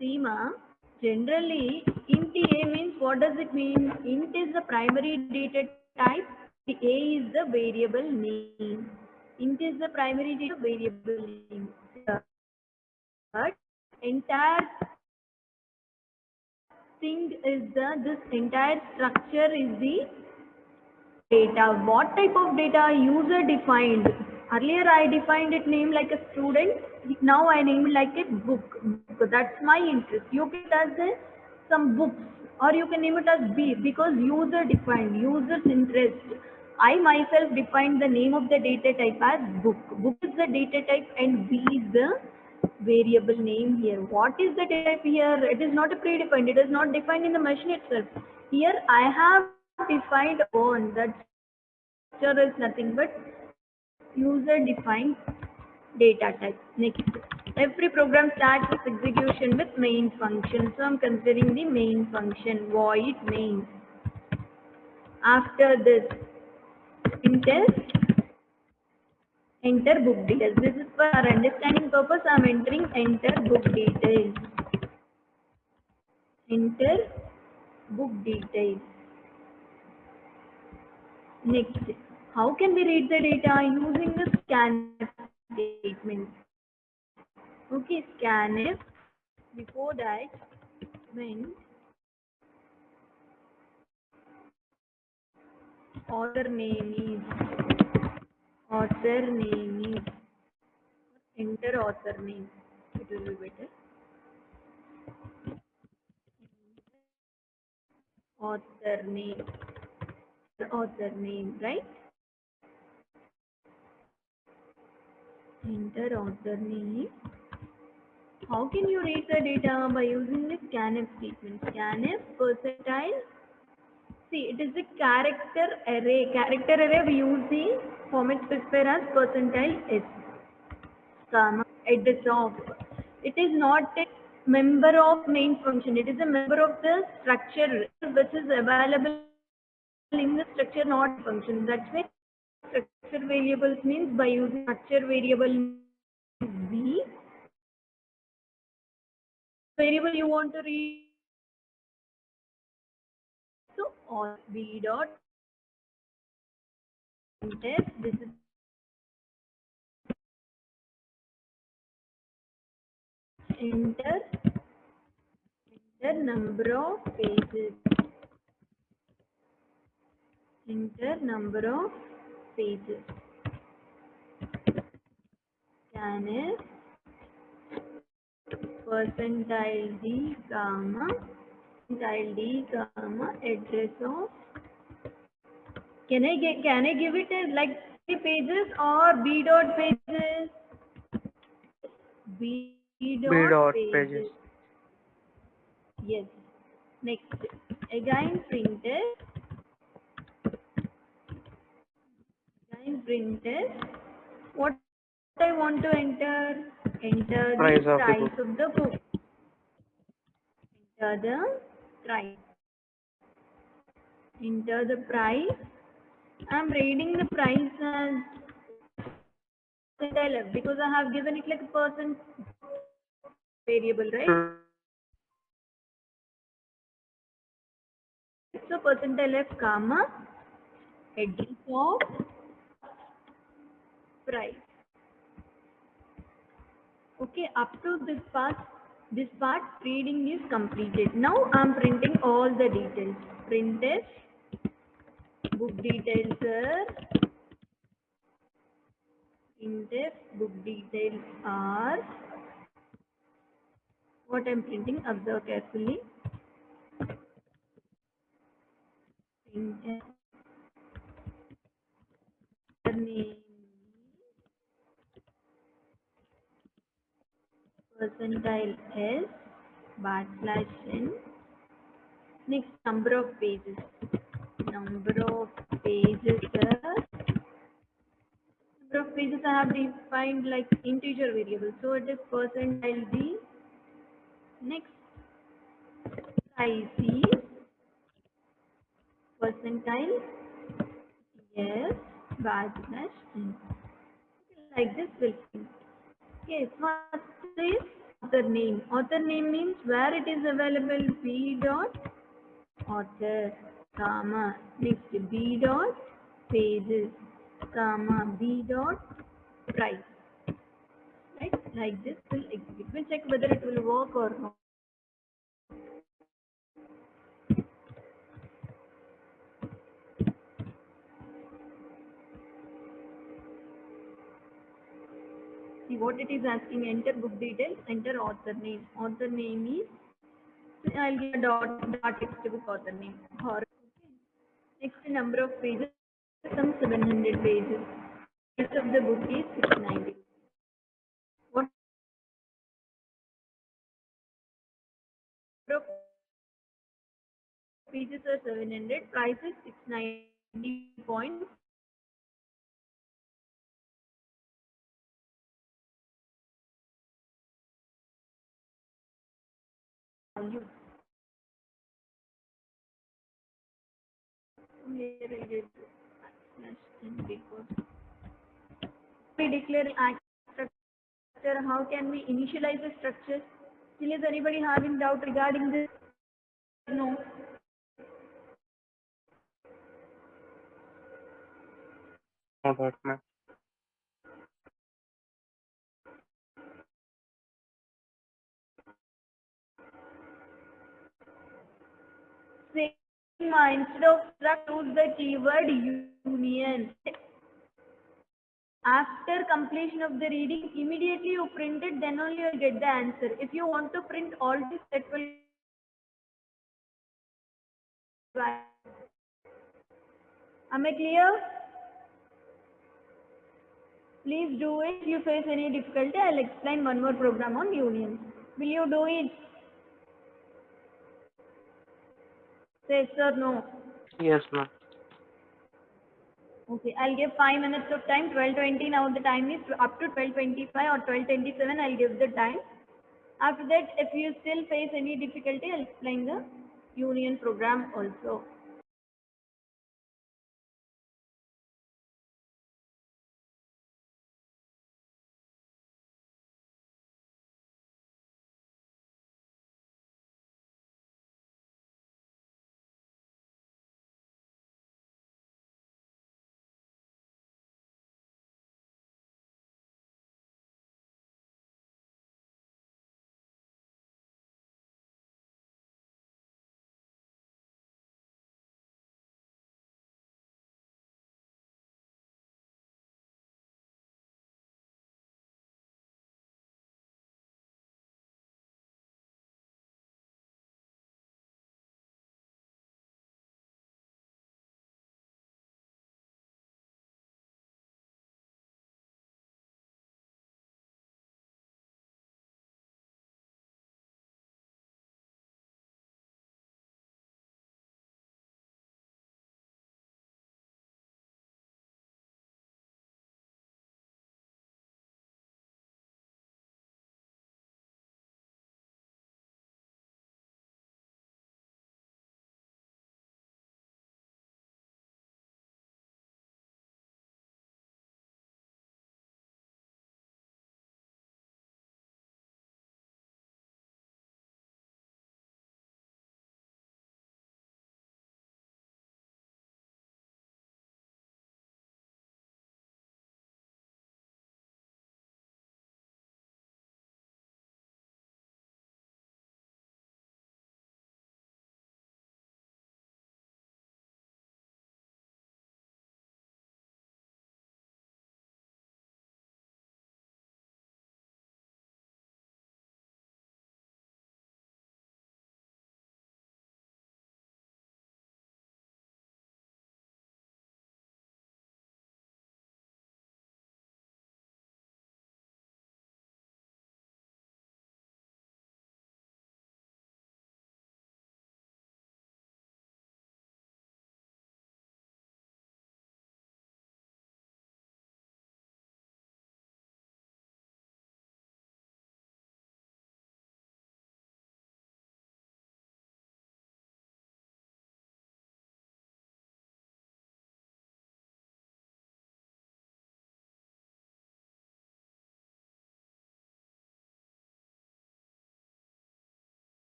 Seema, generally int A means what does it mean? Int is the primary data type, the A is the variable name. Int is the primary data variable name. But entire thing is this entire structure is the data. What type of data? User defined. Earlier I defined it name like a student. Now I name it like a book. That's my interest. You can as some books, or you can name it as B, because user defined, user's interest. I myself defined the name of the data type as book. Book is the data type and B is the variable name here. What is the data type here? It is not a predefined. It is not defined in the machine itself. Here I have defined on that structure is nothing but user defined data type. Next, every program starts its execution with main function. So I'm considering the main function void main. After this, enter book details. This is for our understanding purpose. I'm entering enter book details. Enter book details. Next, how can we read the data? Using the scanf statement. Okay, scanf. Before that, when author name is enter author name, it will be better. Author name, right? Enter author name. How can you read the data? By using the scanf statement. Scanf percentile. See, it is a character array. Character array we use the format specifier as percentile s, comma, edit of. It is not a member of main function. It is a member of the structure which is available in the structure, not function. That's why Structure variables means by using structure variable B, variable you want to read, so or B dot test, this is enter number of pages, enter number of pages, scanf percentile D comma percentile D comma address of, can I give it as like 3 pages or B dot pages? B B dot dot pages. pages. Yes. Next, again printf, what I want to enter, enter Price the of the price book. of the book, enter the price, enter the price. I'm reading the price as percentile F because I have given it like a percent variable, right? So percentile F comma address of price. Okay, up to this part reading is completed. Now I'm printing all the details. Printf book details are, printf book details are, what I'm printing, observe carefully. Printf name percentile S backslash n. Next, number of pages. Number of pages are, number of pages I have defined like integer variable. So it is percentile D. Next, price is percentile yes backslash n. Like this will print. Okay, first is author name. Author name means where it is available, B dot author, comma, next B dot pages, comma, B dot price. Right? Like this will execute. We'll check whether it will work or not. See what it is asking, enter book details, enter author name. Author name is, I'll give a dot textbook author name. Or next, number of pages, some 700 pages. Rest of the book is 690. What number of pages are 700? Price is 690 points. Value. Here I did /n because we declare act structure. How can we initialize the structure? Still, is anybody having doubt regarding this? No. No doubt, ma'am. Same, instead of struct, use the keyword union. After completion of the reading, immediately you print it, then only you will get the answer. If you want to print all this, that will. Am I clear? Please do it. If you face any difficulty, I'll explain one more program on unions. Will you do it? Say yes or no. Yes, ma'am. Okay, I'll give 5 minutes of time. 12:20 now the time is up to 12:25 or 12:27. I'll give the time. After that, if you still face any difficulty, I'll explain the union program also.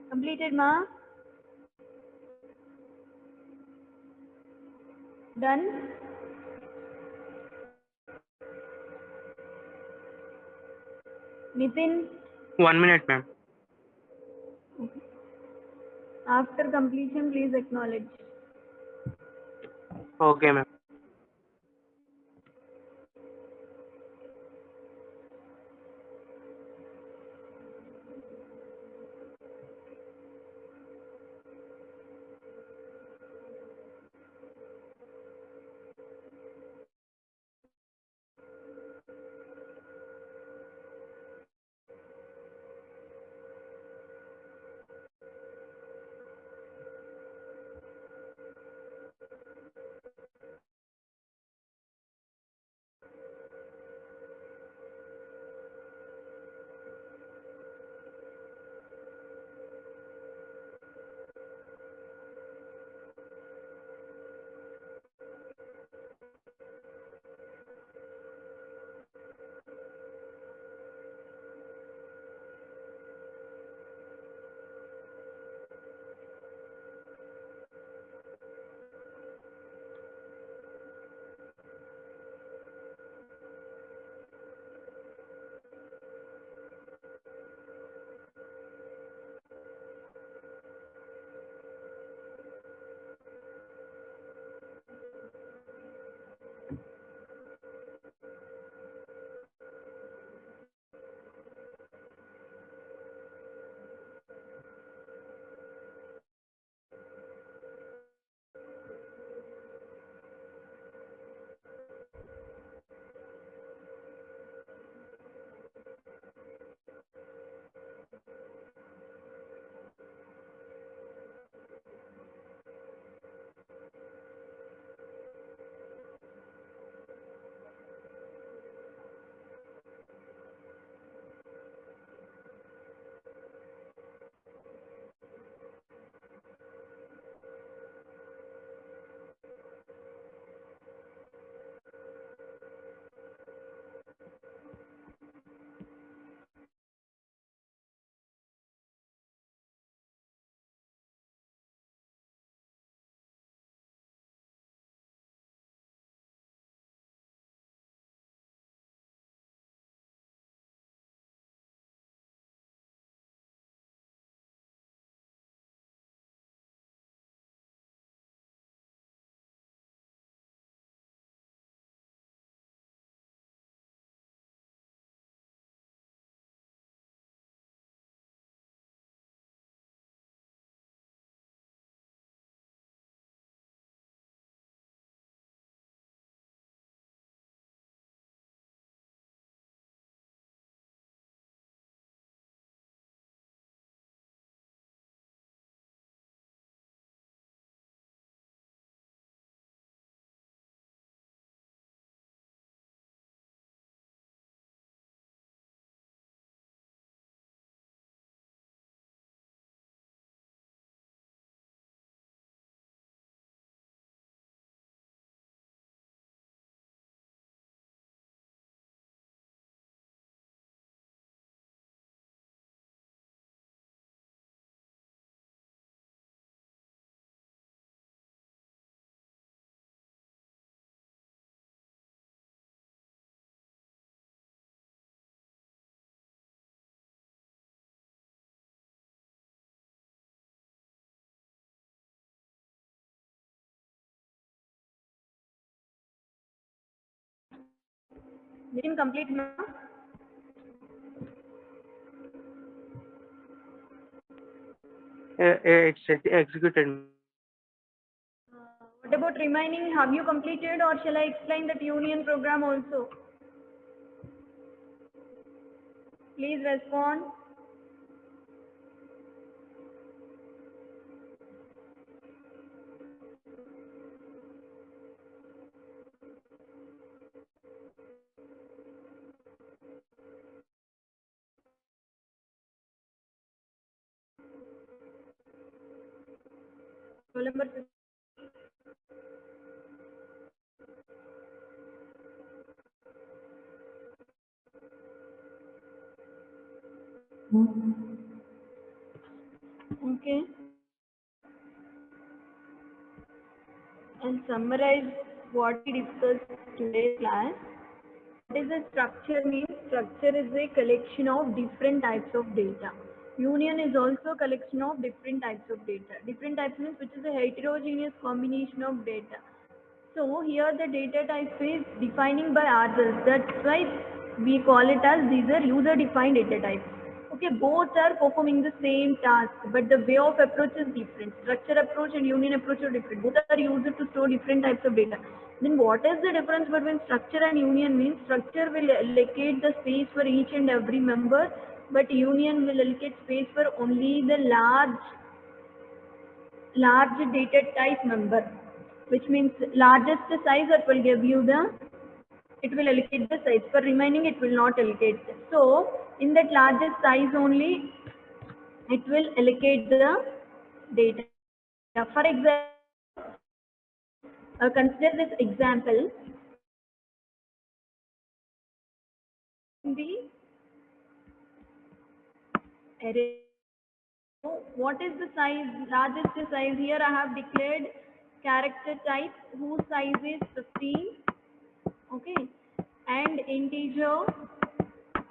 Completed, ma? Done? Nitin, 1 minute, ma'am. after completion, please acknowledge. Okay, ma'am. Nitin, complete, ma? It's executed. What about remaining? Have you completed or shall I explain that union program also? Please respond. Roll number 15. Okay. And summarize what we discussed today class. What is a structure means? Structure is a collection of different types of data. Union is also a collection of different types of data. Different types means which is a heterogeneous combination of data. So here the data type is defining by ourselves. That's why we call it as these are user defined data types. Okay, both are performing the same task, but the way of approach is different. Structure approach and union approach are different. Both are used to store different types of data. Then what is the difference between structure and union means? Structure will allocate the space for each and every member, but union will allocate space for only the large data type member, which means largest size it will give you the, it will allocate the size, for remaining it will not allocate. So in that largest size only it will allocate the data. For example, consider this example. The array. So what is the size, largest size? Here I have declared character type whose size is 15, okay, and integer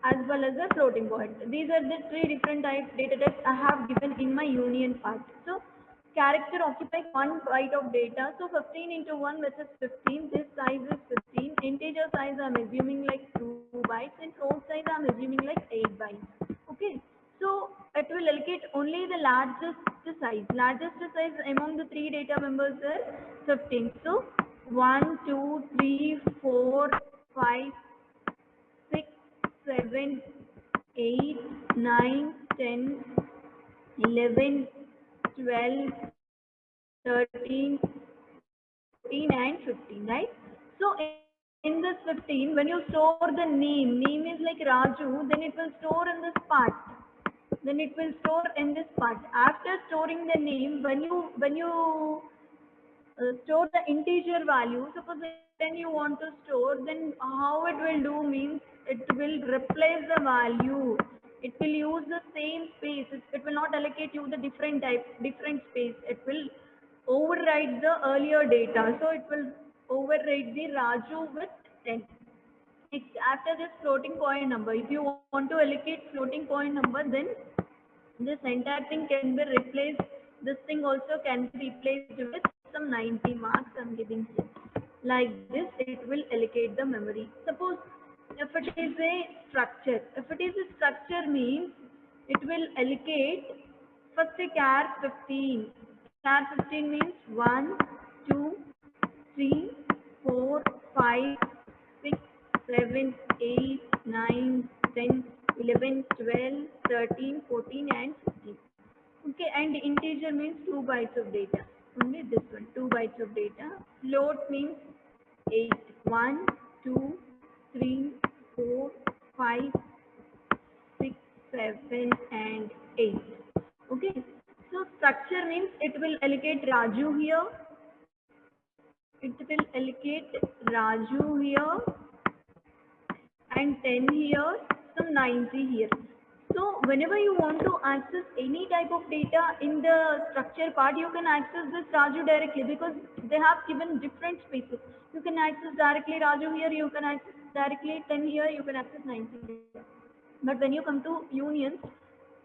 as well as a floating point. These are the three different data types I have given in my union part. So character occupies 1 byte of data. So 15 into 1 which is 15. This size is 15. Integer size I'm assuming like 2 bytes and float size I'm assuming like 8 bytes. Okay. So it will allocate only the largest size. Largest size among the three data members is 15. So 1, 2, 3, 4, 5, 6, 7, 8, 9, 10, 11, 12, 13, 14 and 15, right? So in this 15, when you store the name is like Raju, then it will store in this part. Then it will store in this part. After storing the name, when you store the integer value, suppose then you want to store, then how it will do means it will replace the value. It will use the same space. It will not allocate you the different type, different space. It will override the earlier data. So it will override the Raju with 10. It's after this floating point number. If you want to allocate floating point number, then this entire thing can be replaced. This thing also can be replaced with some 90 marks I'm giving here. Like this, it will allocate the memory. Suppose if it is a structure, if it is a structure means it will allocate first a char 15. Char 15 means 1, 2, 3, 4, 5, 6, 7, 8, 9, 10, 11, 12, 13, 14 and 15. Okay, and integer means 2 bytes of data. Only this one, 2 bytes of data. Float means 8. 1, 2, 3, 4, 5, 6, 7 and 8. Okay, so structure means it will allocate Raju here. It will allocate Raju here and 10 here, some 90 here. So whenever you want to access any type of data in the structure part, you can access this Raju directly because they have given different spaces. You can access directly Raju here, you can access directly 10 here, you can access 90 here. But when you come to unions,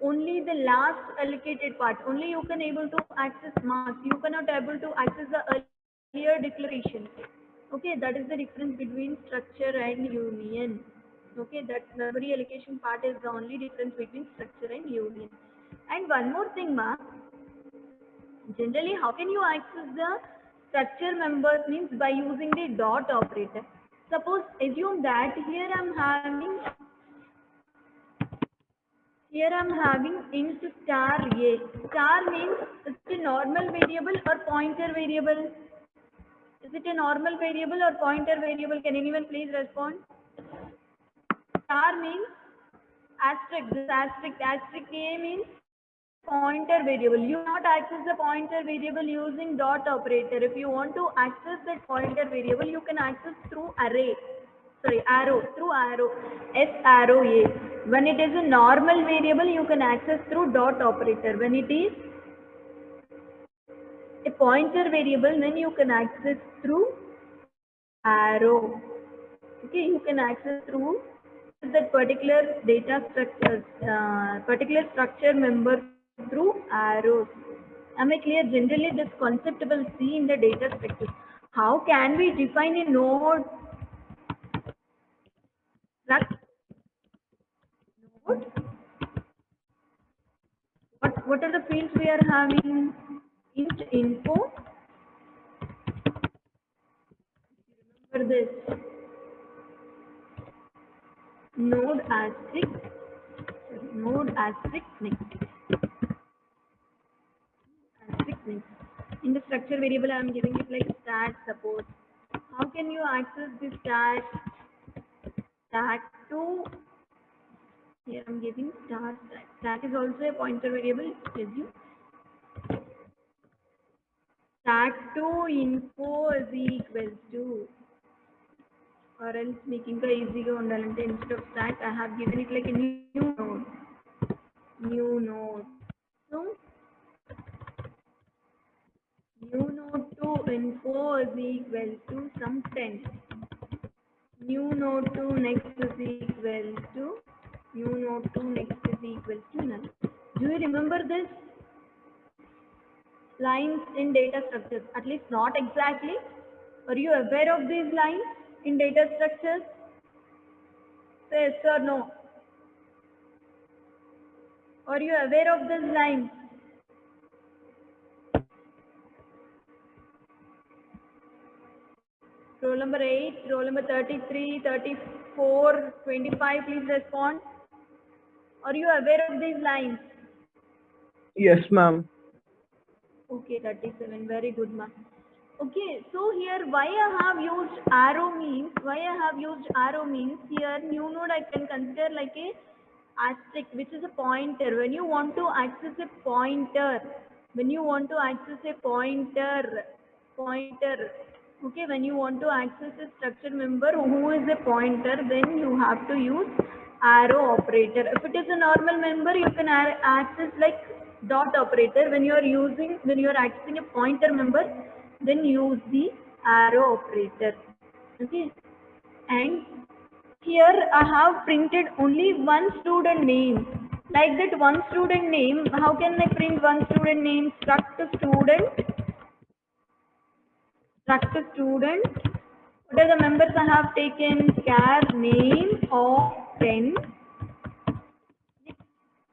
only the last allocated part, only you can able to access marks. You cannot able to access the earlier declaration. Okay, that is the difference between structure and union. Okay, that memory allocation part is the only difference between structure and union. And one more thing, ma, generally how can you access the structure members means by using the dot operator. Suppose assume that here I'm having int star a. Star means is it a normal variable or pointer variable? Is it a normal variable or pointer variable? Can anyone please respond? Star means asterisk. This asterisk a means pointer variable. You cannot access the pointer variable using dot operator. If you want to access that pointer variable, you can access through array. Sorry, arrow, through arrow, S arrow A. When it is a normal variable, you can access through dot operator. When it is a pointer variable, then you can access through arrow. Okay, you can access through that particular data structure, particular structure member through arrows. Am I clear? Generally, this concept will see in the data structure. How can we define a node? Struct node. What are the fields we are having? Int info. For this node asterisk next. In the structure variable, I am giving it like stat support. How can you access this stat? Stat2. Here I am giving stat. Stat is also a pointer variable. Tells you stat2 info is equals to, or else making the easy go undalanté instead of stat, I have given it like a new node. New node. So new node to info is equal to some 10. New node to next is equal to new node to next is equal to none. Do you remember this lines in data structures? At least not exactly. Are you aware of these lines in data structures? Say yes or no. Are you aware of these lines? Roll number 8, roll number 33, 34, 25, please respond. Are you aware of these lines? Yes, ma'am. Okay, 37, very good, ma'am. Okay, so here why I have used arrow means, here new node I can consider like a asterisk, which is a pointer. When you want to access a pointer, okay, when you want to access a structure member who is a pointer, then you have to use arrow operator. If it is a normal member, you can access like dot operator. When you are accessing a pointer member, then use the arrow operator. Okay, and here I have printed only one student name. Like that one student name, how can I print one student name? Struct student. What are the members I have taken? Char name of 10.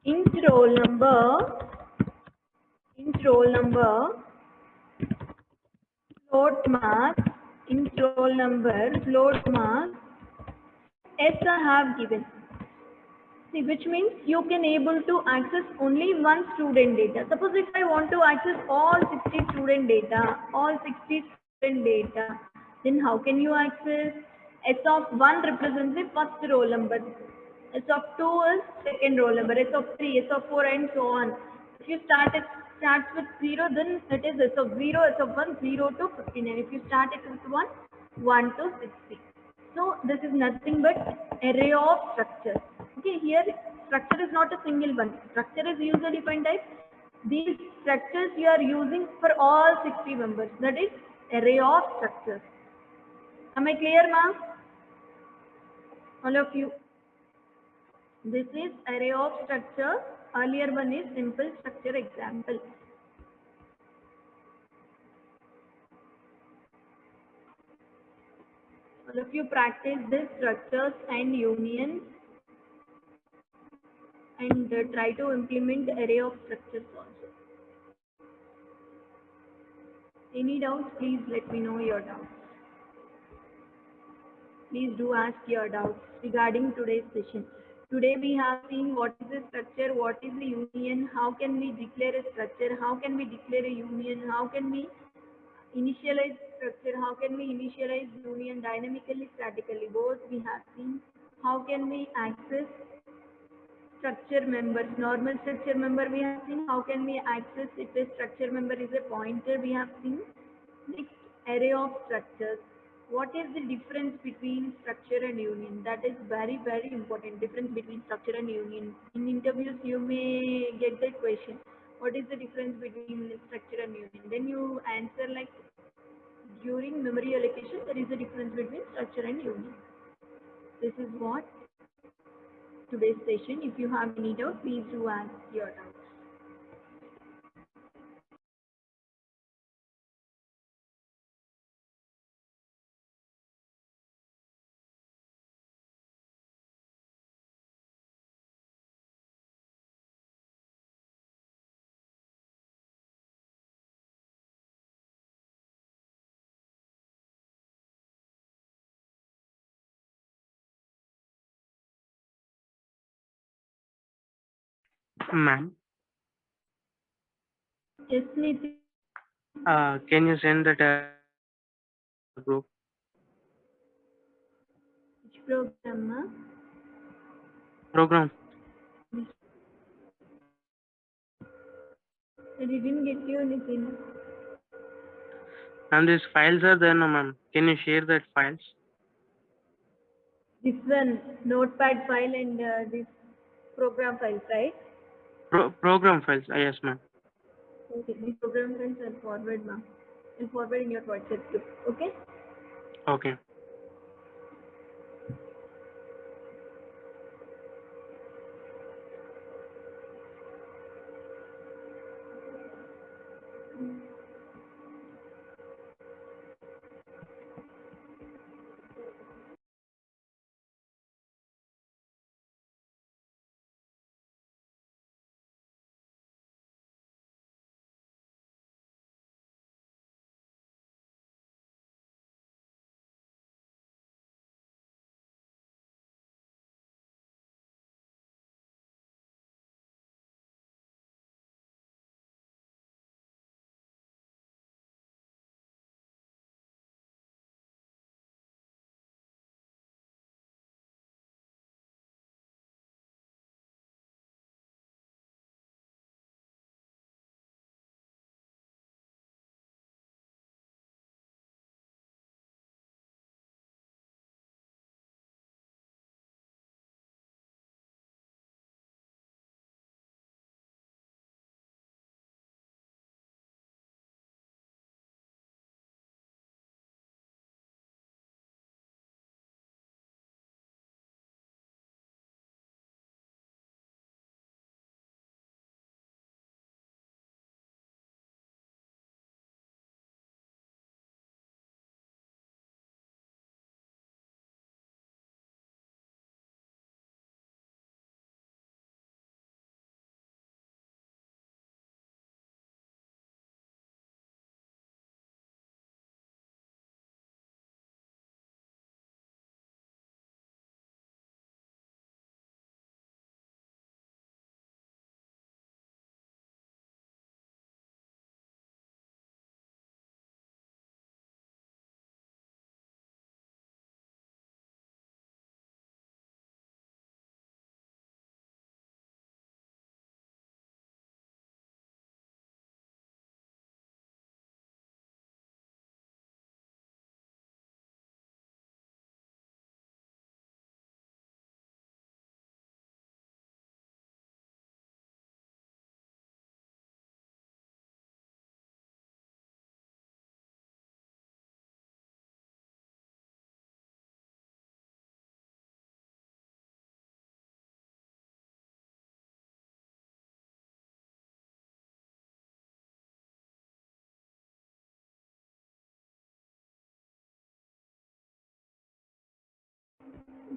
Int roll number, float mark, float mark. S I have given. See, which means you can able to access only one student data. Suppose if I want to access all 60 student data, then how can you access? S of 1 represents the first roll number. S of 2 is second roll number. S of 3, S of 4 and so on. If you starts with 0, then it is S of 0, S of 1, 0 to 59. If you start it with 1, 1 to 60. So this is nothing but array of structures. Okay, here structure is not a single one. Structure is user defined type. These structures you are using for all 60 members. That is array of structures. Am I clear, ma'am? All of you. This is array of structures. Earlier one is simple structure example. All of you practice this structures and unions and try to implement array of structures also. Any doubts, please let me know your doubts. Please do ask your doubts regarding today's session. Today we have seen what is the structure, what is the union, how can we declare a structure, how can we declare a union, how can we initialize structure, how can we initialize union dynamically, statically, both we have seen. How can we access structure members, normal structure member we have seen. How can we access if a structure member is a pointer we have seen. Next, array of structures. What is the difference between structure and union? That is very important. Difference between structure and union. In interviews you may get that question. what is the difference between structure and union? Then you answer like during memory allocation there is a difference between structure and union. This is what today's session. If you have any doubt, please do ask your doubts. Ma'am, Yes, Nitin. can you send that group? Which program, ma'am? Program. I didn't get you, Nitin. And these files are there, no, ma'am. Can you share that files? This one, notepad file and this program files, right? Program files. Yes, ma'am. Okay, the program files I'll forward, ma'am. I'll forward in your WhatsApp group. Okay? Okay.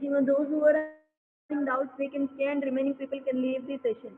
Those who are having doubts, they can stay and remaining people can leave the session.